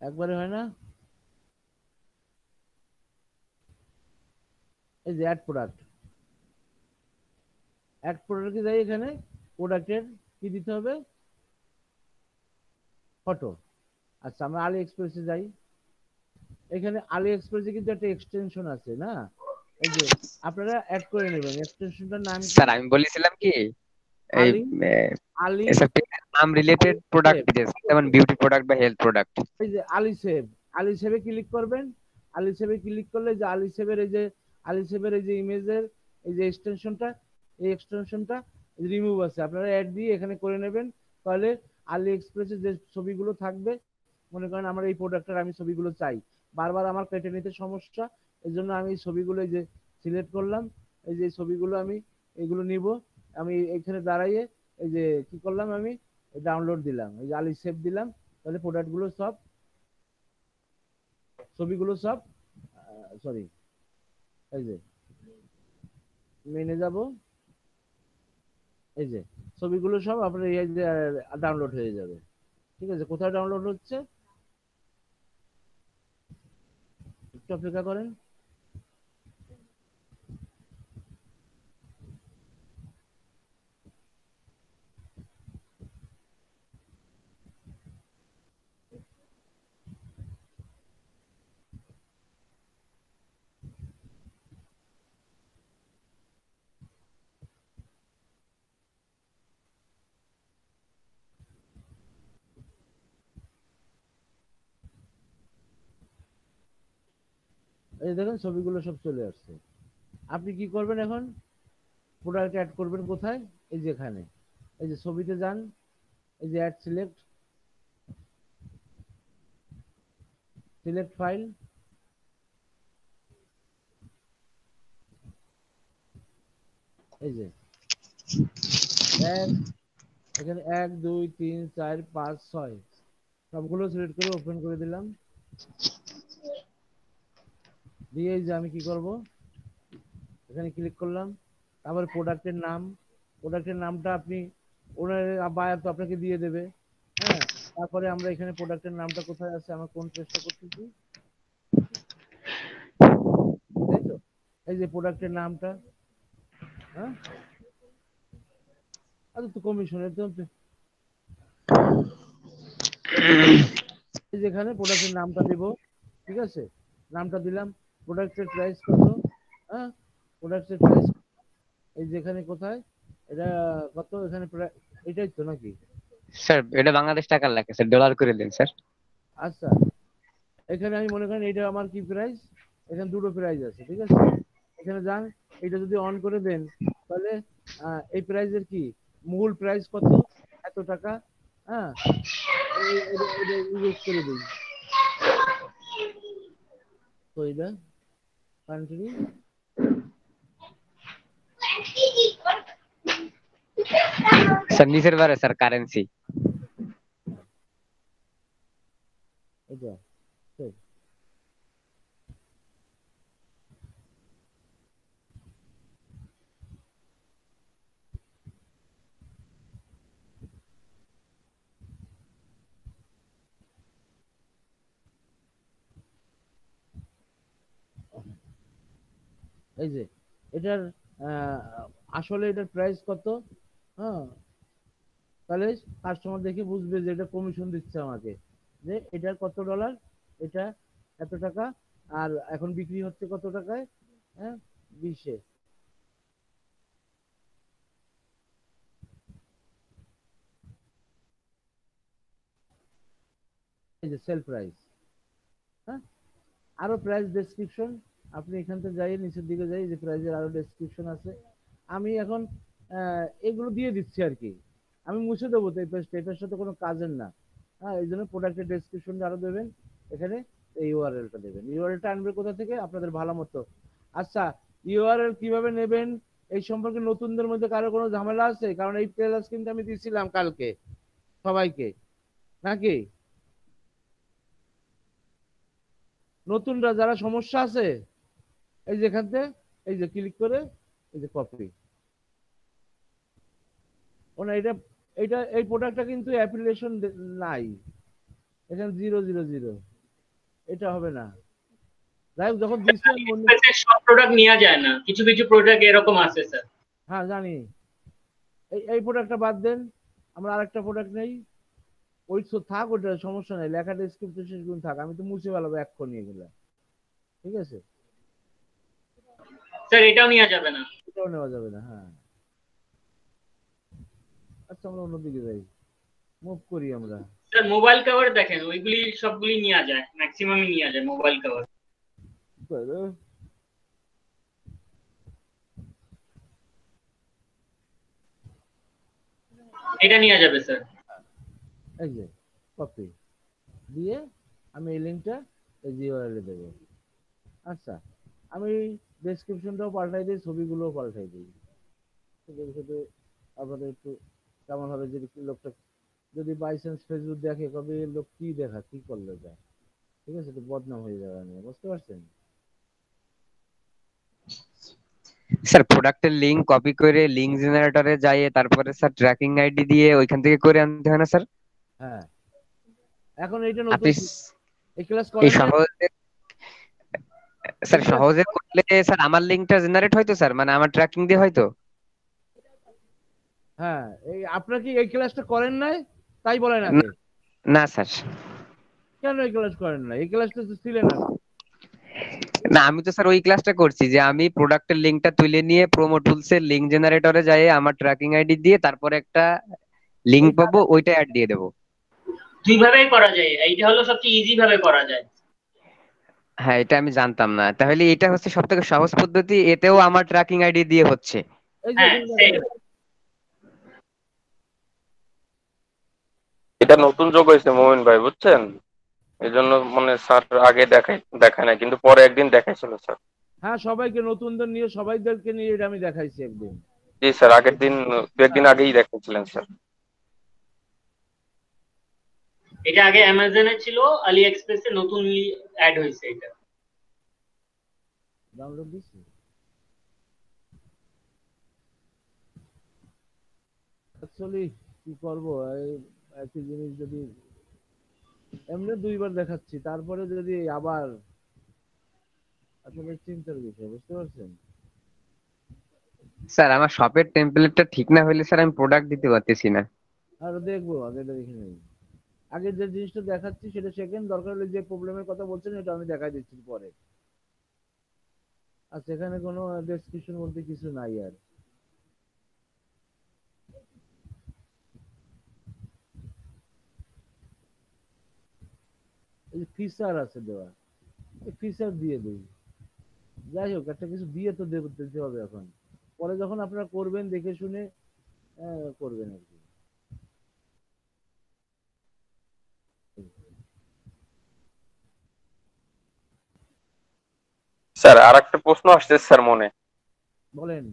একবারে হয় না। এই যে অ্যাড প্রোডাক্ট, অ্যাড প্রোডাক্টে যাই, এখানে প্রোডাক্টের কি দিতে হবে, ফটো। আচ্ছা, আমরা আলি এক্সপ্রেসে যাই। এখানে আলি এক্সপ্রেসে কিন্তু একটা এক্সটেনশন আছে না, এই যে আপনারা অ্যাড করে নেবেন। এক্সটেনশনটার নাম কি? স্যার আমি বলেছিলাম কি এই আলি, আলি এসব নাম রিলেটেড প্রোডাক্ট দিতে, যেমন বিউটি প্রোডাক্ট বা হেলথ প্রোডাক্ট। এই যে আলি সেভ, আলি সেভে ক্লিক করবেন। আলি সেভে ক্লিক করলে যে আলি সেভের এই যে আলি সেভের এই যে ইমেজের এই যে এক্সটেনশনটা, এই এক্সটেনশনটা রিমুভ আছে, আপনারা অ্যাড দিয়ে এখানে করে নেবেন। তাহলে আলি এক্সপ্রেসে যে ছবিগুলো থাকবে, মনে করেন আমার এই প্রোডাক্টের আমি ছবিগুলো চাই, বারবার আমার কেটে নিতে সমস্যা, এই জন্য আমি এই ছবিগুলো এই যে সিলেক্ট করলাম, এই যে ছবিগুলো আমি এগুলো নিব। আমি এখানে দাঁড়াইয়ে এই যে কি করলাম, আমি ডাউনলোড দিলাম, এই যে আলি সেভ দিলাম। তাহলে প্রোডাক্টগুলো সব, ছবিগুলো সব, সরি, এই যে মেনে যাব, এই যে ছবিগুলো সব আপনার এই যে ডাউনলোড হয়ে যাবে। ঠিক আছে, কোথায় ডাউনলোড হচ্ছে একটু অপেক্ষা করেন। এই দেখেন ছবিগুলো সব চলে আসছে। আপনি কি করবেন এখন, প্রোডাক্ট অ্যাড করবেন কোথায়, এই যে এখানে, এই যে ছবিতে যান, এই যে অ্যাড সিলেক্ট, সিলেক্ট ফাইল, এই যে এখানে 1 2 3 4 5 6 সবগুলো সিলেক্ট করে ওপেন করে দিলাম। দিয়ে এই যে আমি কি করব, এখানে ক্লিক করলাম। তারপরে প্রোডাক্টের নাম, প্রোডাক্টের নামটা আপনি ওনার বায়ার তো আপনাকে দিয়ে দেবে। হ্যাঁ, তারপরে আমরা এখানে প্রোডাক্টের নামটা কোথায় আছে, আমরা কোন পেজটা করতেছি, তাই তো, এই যে প্রোডাক্টের নামটা। হ্যাঁ, আচ্ছা তো কমিশনের তো যেখানে প্রোডাক্টের নামটা দেব, ঠিক আছে, নামটা দিলাম, প্রোডাক্টের প্রাইস কত, হ্যাঁ, প্রোডাক্টের প্রাইস এই যেখানে কোথায় এটা কত এখানে এটাই তো নাকি? স্যার এটা বাংলাদেশ টাকার লেখা স্যার, ডলার করে দিন স্যার। আচ্ছা, এখানে আমি মনে করেন এটা আমার কি প্রাইস, এখানে দুটো প্রাইস আছে, ঠিক আছে? এখানে যান, এটা যদি অন করে দেন তাহলে এই প্রাইজের কি মূল প্রাইস কত, এত টাকা। হ্যাঁ, এটা ইউজ করে দিই। তো এটা কান্ট্রি স্যার নিচের বারে স্যার কারেন্সি। এটা ঠিক। এই যে এটার আহ, আসলে এটার প্রাইস কত, হ্যাঁ, তাহলে কাস্টমার দেখে বুঝবে যে এটা কমিশন দিচ্ছে আমাকে, যে এটার কত ডলার, এটা এত টাকা, আর এখন বিক্রি হচ্ছে কত টাকায়, হ্যাঁ, 20-এ। এই যে সেল প্রাইস, হ্যাঁ, আরো প্রাইস ডেসক্রিপশন, আপনি এখান থেকে যাই নিচের দিকে যাই, যে প্রাইসের আরো ডেসক্রিপশন আছে। আমি এখন এগুলো দিয়ে দিচ্ছি আর কি, আমি মুছে দেবো তো এই পেজটা, এটার সাথে কোনো কাজের না। হ্যাঁ, এই জন্য প্রোডাক্টের ডেসক্রিপশনটা আরো দেবেন, এখানে এই ইউআরএলটা দেবেন। ইউআরএলটা আনবে কোথা থেকে, আপনাদের ভালো মতো। আচ্ছা, ইউআরএল কিভাবে নেবেন এই সম্পর্কে নতুনদের মধ্যে কারো কোনো ঝামেলা আছে? কারণ এই প্লেলাস কিন্তু আমি দিছিলাম কালকে সবাইকে, নাকি? নতুনরা যারা সমস্যা আছে, এই যেখান থেকে এই যে ক্লিক করে এই যে কপি, ও না, এটা এটা এই প্রোডাক্টটা কিন্তু অ্যাপ্লিকেশন নাই, এখানে 000, এটা হবে না। যাই হোক, যখন দিচ্ছেন সব প্রোডাক্ট নেওয়া যায় না, কিছু কিছু প্রোডাক্ট এরকম আছে স্যার। হ্যাঁ জানি, এই প্রোডাক্টটা বাদ দেন, আমরা আরেকটা প্রোডাক্ট নেই, ওই তো থাক, ওটা সমস্যা নেই, লেখা ডেসক্রিপশন থাক, আমি তো মুছে ফেলাবো এক্ষুনি এগুলো, ঠিক আছে? স্যার এটাও নেওয়া যাবে না। এটাও নেওয়া যাবে না, হ্যাঁ। আচ্ছা, আমরা অন্যদিকে যাই, মুভ করি আমরা। স্যার মোবাইল কভার দেখেন, ওইগুলি সবগুলি নেওয়া যায়, ম্যাক্সিমামই নেওয়া যায় মোবাইল কভার। এটা নেওয়া যাবে স্যার। এই যে কপি দিয়ে আমি এই লিঙ্কটা এই ইউআরএল এ দেবো। আচ্ছা, আমি ডেসক্রিপশনটাও পাল্টাই দিই, ছবিগুলোও পাল্টাই দিই, এর সাথে আপনাদের একটু কেমন হবে, যদি লোকটা যদি বাই চান্স ফেসবুক দেখে কবে লোক কি দেখা কি করলে যায়, ঠিক আছে, তো বদনাম হয়ে যাবে, নিয়ে বুঝতে পারছেন? স্যার প্রোডাক্টের লিংক কপি করে লিংক জেনারেটরে যাই, তারপরে স্যার ট্র্যাকিং আইডি দিয়ে ওইখান থেকে করে আনতে হয় না স্যার? হ্যাঁ, এখন এইটা আপনি নতুন, এই ক্লাস এই করেন না? সহজে স্যার সহজে করলে স্যার আমার লিংকটা জেনারেট হয়তো স্যার, মানে আমার ট্র্যাকিং দিয়ে হয়তো। হ্যাঁ, এই আপনারা কি এই ক্লাসটা করেন নাই, তাই বলেন আগে। না স্যার, কেন এই ক্লাস করেন না? এই ক্লাসটা তো ছিলেন না। না আমি তো স্যার ওই ক্লাসটা করছি, যে আমি প্রোডাক্টের লিংকটা তুলে নিয়ে প্রোমো টুলস এর লিংক জেনারেটরে যাই, আমার ট্র্যাকিং আইডি দিয়ে তারপরে একটা লিংক পাবো, ওইটা অ্যাড দিয়ে দেবো। দুইভাবেই করা যায়, এইটা হলো সবচেয়ে ইজি ভাবে করা যায়। হ্যাঁ, এটা আমি জানতাম না, তাহলে এটা হচ্ছে সব থেকে সহজ পদ্ধতি, এতেও আমার ট্র্যাকিং আইডি দিয়ে হচ্ছে। এই যে এখানে দেখেন, এটা নতুন যোগ হয়েছে মোমিন ভাই, বুঝছেন? এই জন্য মানে স্যার আগে দেখায় না, কিন্তু পরে একদিন দেখাইছিল স্যার। হ্যাঁ, সবাইকে নতুনদের নিয়ে সবাইদেরকে নিয়ে এটা আমি দেখাইছি একদিন। জি স্যার, আগের দিন দু একদিন আগেই দেখাইছিলেন স্যার। এটা আগে অ্যামাজনে ছিল, আলি এক্সপ্রেসে নতুন অ্যাড হয়েছে এটা। ডাউনলোড দিছি অ্যাকচুয়ালি, কি করবো, এই একই জিনিস যদি এমনি দুইবার দেখাচ্ছি, তারপরে যদি আবার, আসলে চিন্তার বিষয়, বুঝতে পারছেন? স্যার আমার শপের টেমপ্লেটটা ঠিক না হলে স্যার আমি প্রোডাক্ট দিতে পারতেছি না। আর দেখবো, আগে এটা দেখে নেই, আগে যে জিনিসটা দেখাচ্ছি সেটা সেকেন্ড, দরকার হলে যে প্রবলেমের কথা বলছেন এটা আমি দেখাই দিচ্ছি পরে। আচ্ছা, এখানে কোনো ডেসক্রিপশন বলতে কিছু নাই আর। এই যে ফিচার আছে দেওয়া, এই ফিচার দিয়ে দিই। যাই হোক, একটা কিছু দিয়ে তো দিতে হবে এখন। পরে যখন আপনারা করবেন দেখে শুনে করবেন আর কি। স্যার আর একটা প্রশ্ন আসছে স্যার মনে। বলেন।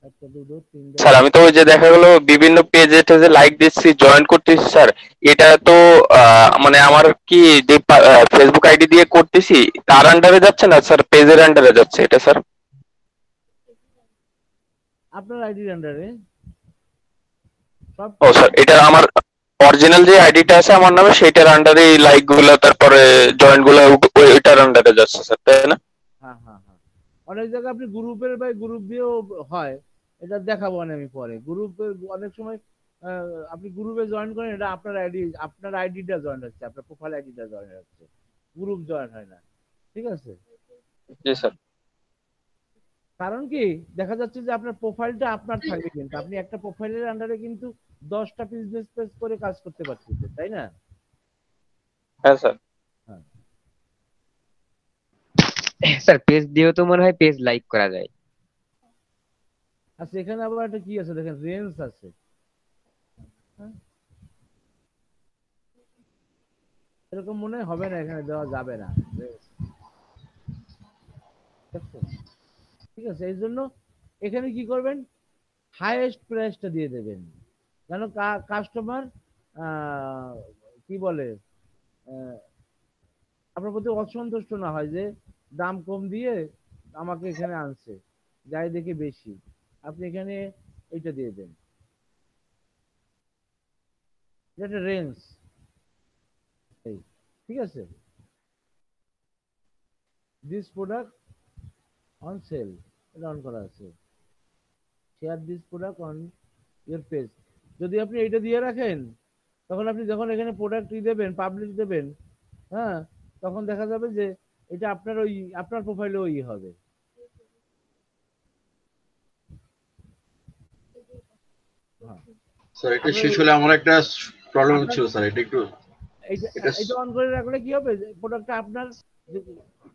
একটা, দুটো, তিনটা। স্যার আমি তো ওই যে দেখা গেল বিভিন্ন পেজে টেজে লাইক দিচ্ছি, জয়েন করতেছি স্যার, এটা তো মানে আমার কি যে ফেসবুক আইডি দিয়ে করতেছি তার আন্ডারে যাচ্ছে না স্যার, পেজের আন্ডারে যাচ্ছে এটা স্যার? আপনার আইডির আন্ডারে সব। ও স্যার, এটা আমার অরিজিনাল যে আইডিটা আছে আমার নামে সেইটার আন্ডারে লাইক গুলা তারপরে জয়েন গুলা ওইটার আন্ডারে যাচ্ছে স্যার, তাই না? হ্যাঁ হ্যাঁ হ্যাঁ, অনেক জায়গায় আপনি গ্রুপের বা গ্রুপ দিয়েও হয়। এটা দেখাবো না আমি পরে। গ্রুপের অনেক সময় আপনি গ্রুপে জয়েন করেন, এটা আপনার আইডিটা জয়েন হচ্ছে, আপনার প্রোফাইল আইডিটা জয়েন হচ্ছে, গ্রুপ জয়েন হয় না। ঠিক আছে? জি স্যার। কারণ কি, দেখা যাচ্ছে যে আপনার প্রোফাইলটা আপনার থাকবে, কিন্তু আপনি একটা প্রোফাইলের আন্ডারে কিন্তু 10টা বিজনেস পেজ করে কাজ করতে পারতেছেন, তাই না? হ্যাঁ স্যার। হ্যাঁ। স্যার পেজ দিয়েও তো মনে হয় পেজ লাইক করা যায়। আচ্ছা, এখানে আবার একটা কি আছে দেখেন, রেঞ্জ আছে। হ্যাঁ, এরকম মনে হয় হবে না, এখানে দেওয়া যাবে না range। ঠিক আছে, এই জন্য এখানে কি করবেন, হাইয়েস্ট প্রাইসটা দিয়ে দেবেন, যেন কাস্টমার কি বলে আপনার প্রতি অসন্তুষ্ট না হয় যে দাম কম দিয়ে আমাকে এখানে আনছে, যাই দেখে বেশি। আপনি এখানে এইটা দিয়ে দেন, এটা রেঞ্জ। ঠিক আছে, দিস প্রোডাক্ট অন সেল, এটা অন করা আছে। Share this product on your page, যদি আপনি এইটা দিয়ে রাখেন, তখন আপনি যখন এখানে প্রোডাক্ট দেবেন, পাবলিশ দেবেন, হ্যাঁ, তখন দেখা যাবে যে এটা আপনার ওই আপনার প্রোফাইলে ওই হবে। হ্যাঁ, স্যার এটা আপনার শেষ হলে আমার একটা প্রবলেম আপনার হচ্ছিল স্যার, এটা একটু এইটা এটা এটা অন করে রাখলে কি হবে, প্রোডাক্টটা আপনার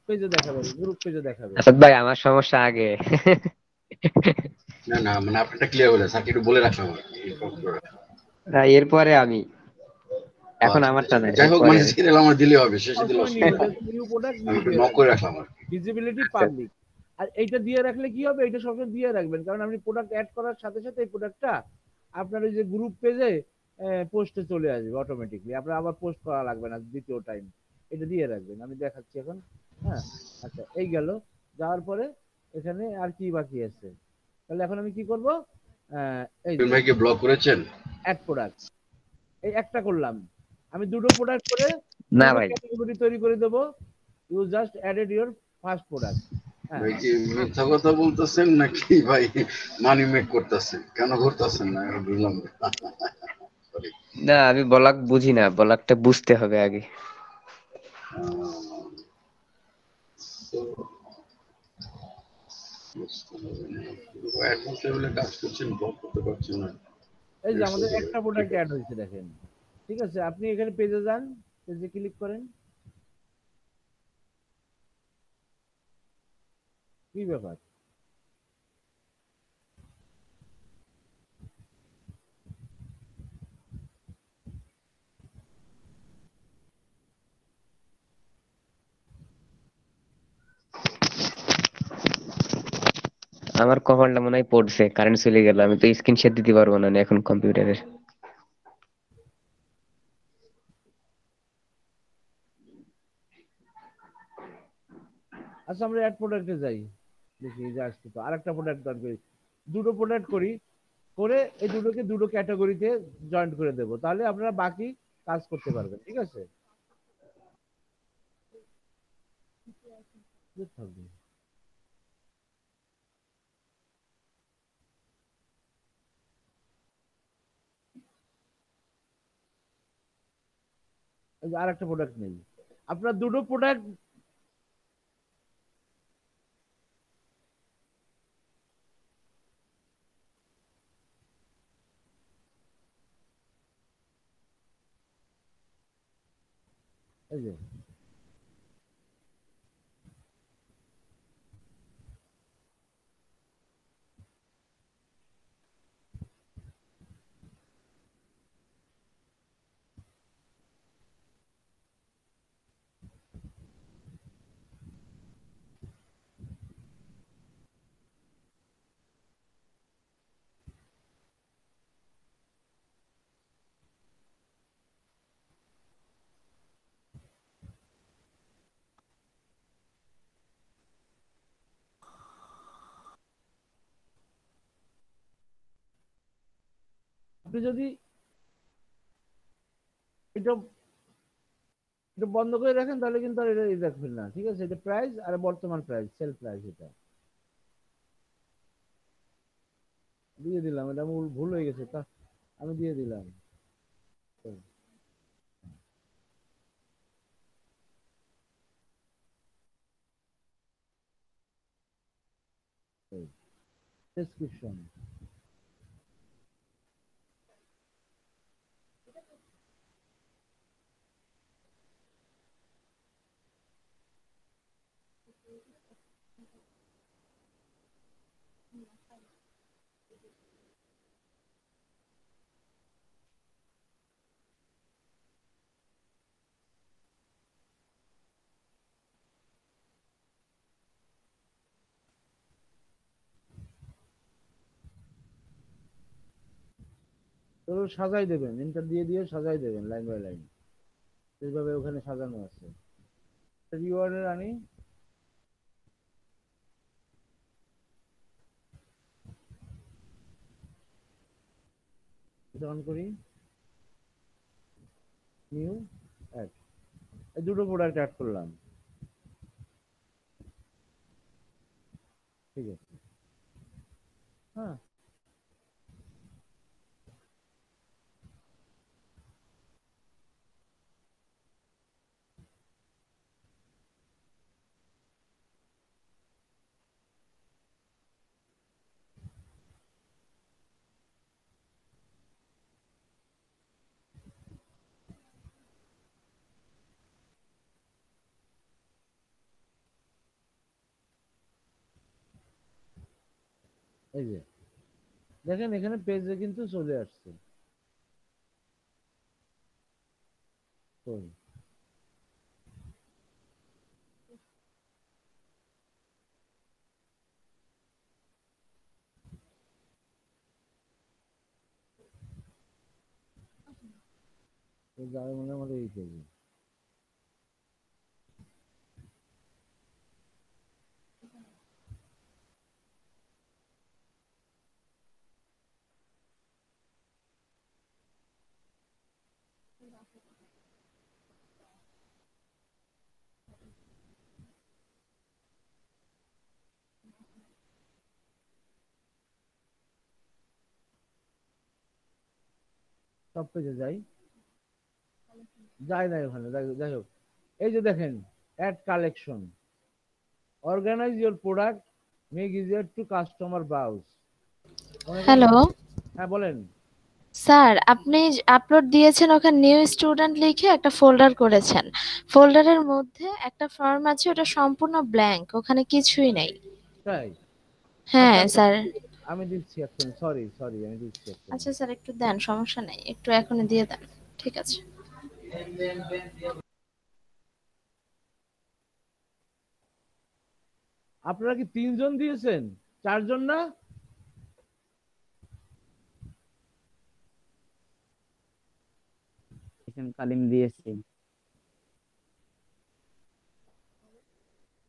পেজে দেখাবে, গ্রুপ পেজে দেখাবে। আসাদ ভাই আমার সমস্যা আগে। না না মানে আপনারটা ক্লিয়ার হলো স্যার, একটু বলে রাখলাম আর কি। এরপরে আমি, এখন আচ্ছা, আমারটা নাই, যাই হোক এরপরে মানে আমি। সিরিয়াল আমার দিলে হবে, শেষে দিলে সবসময় অসুবিধা নেই। নিউ প্রোডাক্ট আমি নিউ একটু দিয়ে নক করে রাখবেন, রাখলাম আর কি। ভিজিবিলিটি আচ্ছা পাবলিক। আর এইটা দিয়ে রাখলে কি হবে, এটা সবসময় দিয়ে রাখবেন, কারণ আপনি প্রোডাক্ট অ্যাড করার সাথে সাথে এই প্রোডাক্টটা আপনার ওই যে গ্রুপ পেজে পোস্টে চলে আসবে অটোমেটিকলি, আপনার আবার পোস্ট করা লাগবে না দ্বিতীয় টাইম। এটা দিয়ে রাখবেন, আমি দেখাচ্ছি এখন। হ্যাঁ, আচ্ছা, এই গেল। যাওয়ার পরে এখানে আর কি বাকি আছে, তাহলে এখন আমি কি করব, এই যে ভাইকে ব্লক করেছেন? অ্যাড প্রোডাক্ট, এই একটা করলাম। আমি দুটো প্রোডাক্ট করে না দুটো ভাই, ক্যাটাগরি তৈরি করে দেবো। You just added your first product. হ্যাঁ, ভাই কি মিথ্যা কথা বলতেছেন নাকি ভাই মানি মেক করতেছেন? কেন করতেছেন না আমি বুঝলাম না। Sorry. না আমি বলাক বুঝি না, বলাকটা বুঝতে হবে আগে। So, অ্যাডভান্স লেভেলে কাজ করছেন, ব্লক করতে পারছেন না। এই যে It's আমাদের okay, একটা ঠিক প্রোডাক্ট আছে। অ্যাড হয়েছে দেখেন। ঠিক আছে, আপনি এখানে পেজে যান, পেজে ক্লিক করেন। কি ব্যাপার, আমার কপালটা মনে হয় পড়ছে, কারেন্ট চলে গেল, আমি তো স্ক্রিনশট দিতে পারবো না এখন কম্পিউটারের। আচ্ছা আমরা অ্যাড প্রোডাক্টে যাই, দেখি এই যে আসছে তো আরেকটা প্রোডাক্ট দান করি, দুটো প্রোডাক্ট করি, করে এই দুটোকে দুটো ক্যাটাগরিতে জয়েন্ট করে দেবো, তাহলে আপনারা বাকি কাজ করতে পারবেন। ঠিক আছে, থাকবে। এই যে আরেকটা প্রোডাক্ট নেই, আপনার দুটো প্রোডাক্ট এই যে আপনি যদি এটা এটা বন্ধ করে রাখেন তাহলে কিন্তু আর এটা দেখবেন না, ঠিক আছে? এটা প্রাইস আর বর্তমান প্রাইস, সেল প্রাইস এটা দিয়ে দিলাম। এটা ভুল হয়ে গেছে, তা আমি দিয়ে দিলাম। ডেসক্রিপশন তো সাজাই দেবেন, এন্টার দিয়ে দিয়ে সাজাই দেবেন লাইন বাই লাইন, যেভাবে ওখানে সাজানো আছে। রিওয়ার্ডের আনি, এটা অন করি, নিউ অ্যাড, এই দুটো প্রোডাক্ট অ্যাড করলাম, ঠিক আছে। হ্যাঁ, এই যে দেখেন এখানে পেজে কিন্তু চলে আসছে। কই? যাবে মনে আমাদের এই পেজে। সব পেজে যাই, যায় না ওখানে, যাই হোক। এই যে দেখেন add collection, organize your product, make easier to customer browse. Hello হ্যাঁ বলেন। স্যার, আপনি আপলোড দিয়েছেন, ওখানে নিউ স্টুডেন্ট লিখে একটা ফোল্ডার করেছেন। ফোল্ডারের মধ্যে একটা ফর্ম আছে, ওটা সম্পূর্ণ ব্ল্যাঙ্ক, ওখানে কিছুই নেই। তাই? হ্যাঁ আচ্ছা স্যার। আমি দিচ্ছি এখন, সরি সরি আমি দিচ্ছি এখন। আচ্ছা স্যার, একটু দেন, সমস্যা নেই, একটু এখনই দিয়ে দেন। ঠিক আছে। আপনারা কি 3 জন দিয়েছেন, 4 জন না? কালিম দিয়েছি।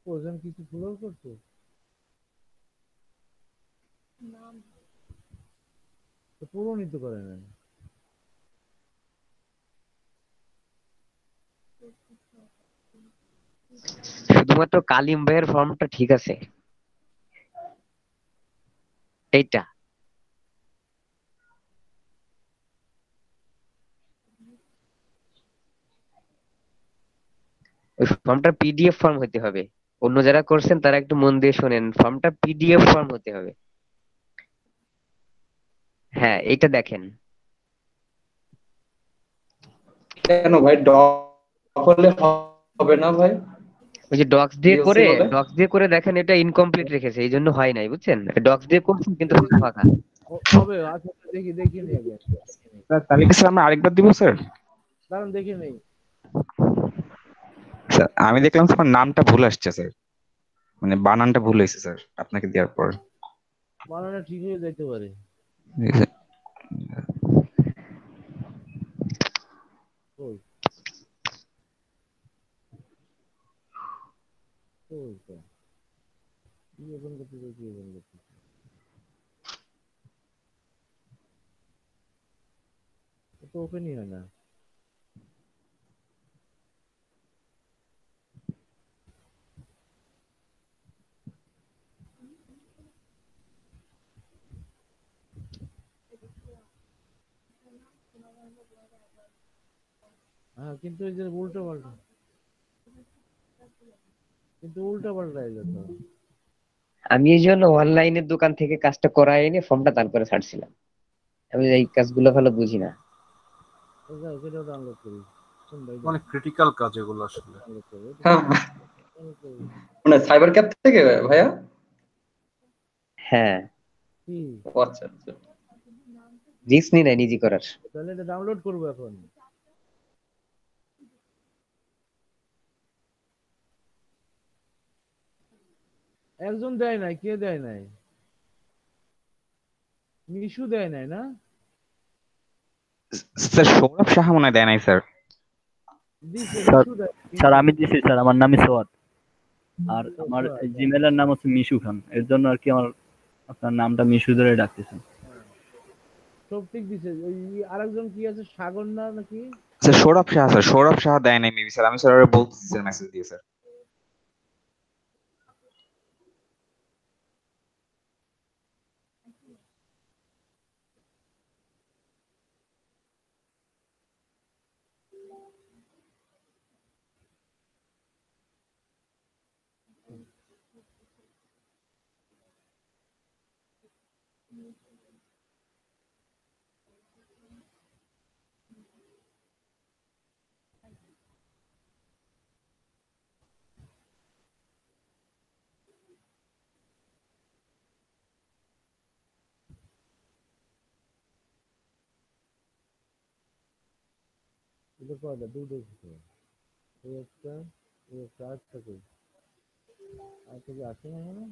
ওজন কিছু ফলো করছে, তো পুরো নিতে করে না। শুধুমাত্র কালিম ভাইয়ের ফর্মটা ঠিক আছে, এইটা ওই ফর্মটা পিডিএফ ফর্ম হতে হবে। অন্য যারা করছেন তারা একটু মন দিয়ে শোনেন, ফর্মটা পিডিএফ ফর্ম হতে হবে। হ্যাঁ, এইটা দেখেন। কেন ভাই, ডক হলে হবে না ভাই? ওই যে DLC হলে? ডক্স দিয়ে করে দেখেন এটা ইনকমপ্লিট রেখেছে, এই জন্য হয় নাই বুঝছেন। ডক্স দিয়ে করছেন কিন্তু ফাঁকা ফাঁকা। হবে আচ্ছা দেখি নেই আগে স্যার তাহলে কি স্যার আমরা আরেকবার দিব স্যার? কারণ দেখি নেই স্যার আমি দেখলাম স্যার নামটা ভুল আসছে স্যার, মানে বানানটা ভুল হয়েছে স্যার আপনাকে দেওয়ার পর। বানানো ঠিক হয়ে যাইতে পারে। ওই ওইটা কি ওপেন করতে তো ওপেনই হয় না। হ্যাঁ কিন্তু এই যে উল্টো পাল্টা হয়ে যেত। আমি এই জন্য অনলাইনের দোকান থেকে কাজটা করাই এনে ফর্মটা তারপরে ছাড়ছিলাম। আমি এই কাজগুলো ভালো বুঝি না। সেটা ডাউনলোড করি অনেক ক্রিটিক্যাল কাজ এগুলো আসলে। হ্যাঁ মানে সাইবার ক্যাফ থেকে ভাইয়া? হ্যাঁ কি আচ্ছা আচ্ছা। রিস্ক নি নাই নিজে করার। তাহলে এটা ডাউনলোড করবো এখন। একজন দেয় নাই, কে দেয় নাই? মিশু দেয় নাই না? স্যার সৌরভ সাহা মনে হয় দেয় নাই স্যার। দিছে স্যার মিশু দেয়। স্যার আমি দিছি স্যার, আমার নাম সোয়াদ, আর আমার জিমেলের নাম হচ্ছে মিশু খান, এর জন্য আর কি আমার আপনার নামটা মিশু ধরে ডাকতেছেন। সব ঠিক দিছে। ওই আরেকজন কি আছে সাগর না নাকি? স্যার সৌরভ সাহা, স্যার সৌরভ সাহা দেয় নাই মেবি স্যার, আমি স্যার বলতেছি স্যার মেসেজ দিয়ে স্যার। এটা কয়টা? দুটো দিছে। এই একটা আরেকটা কই? আরেকটা কি আসে না এখানে?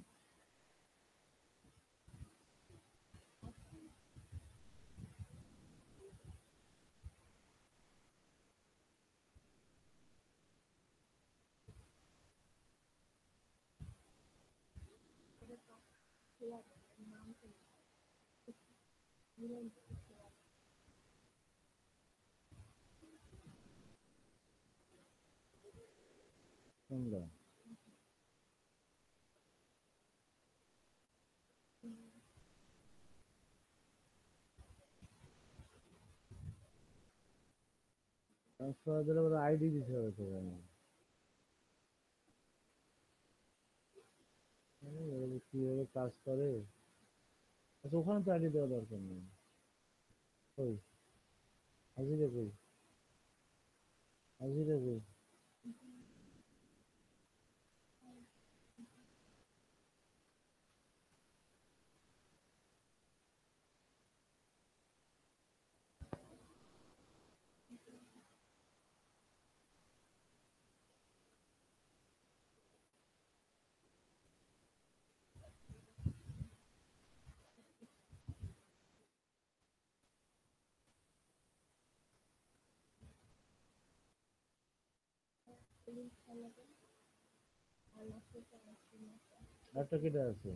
কোনটা? ট্রান্সফার দিলে ওরা আইডি দিতে হবে তো এখানে। কিভাবে কাজ করে? আচ্ছা ওখানে তো আইডি দেওয়া দরকার নেই। কই হাজিরা কই? হাজিরা কই? একটা কেটে আছে।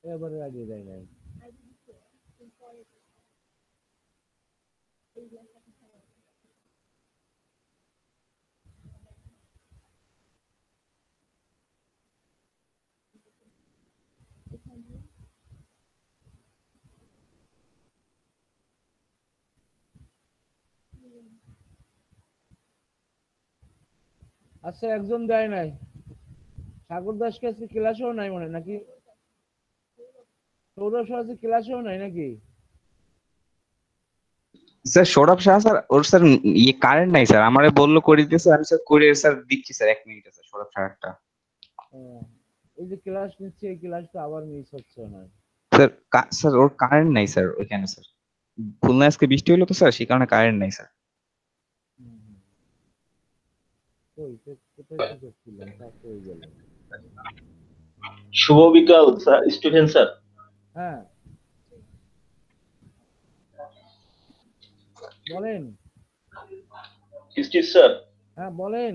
এবারে আইডি দেয় নাই। আচ্ছা, একজন দেয় নাই। সাগর দাসকে আজকে ক্লাসেও নাই মনে হয় নাকি? সৌরভ স্যার আজকে ক্লাসেও নাই নাকি? স্যার সৌরভ শাহ স্যার, ওর স্যার ইয়ে কারেন্ট নাই স্যার, আমারে বললো করে দিতেছে, আমি স্যার করে স্যার দিচ্ছি স্যার 1 মিনিটে স্যার সৌরভ শাহটা। এই যে ক্লাস নিচ্ছে, এই ক্লাসটা আবার মিস হচ্ছে না। স্যার স্যার ওর কারেন্ট নাই স্যার ওইখানে স্যার, খুলনা আজকে বৃষ্টি হলো তো স্যার, সেই কারণে কারেন্ট নাই স্যার। কোথায় কি করছিলেন? তা হয়ে গেল। শুভ বিকাল স্যার, স্টুডেন্ট স্যার। হ্যাঁ বলেন। Steve sir. হ্যাঁ বলেন।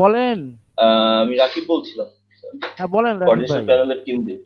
বলেন। আমি রাকিব বলছিলাম। হ্যাঁ বলেন রাকিব কোঅর্ডিনেশন ভাই। প্যানেলের টিম থেকে।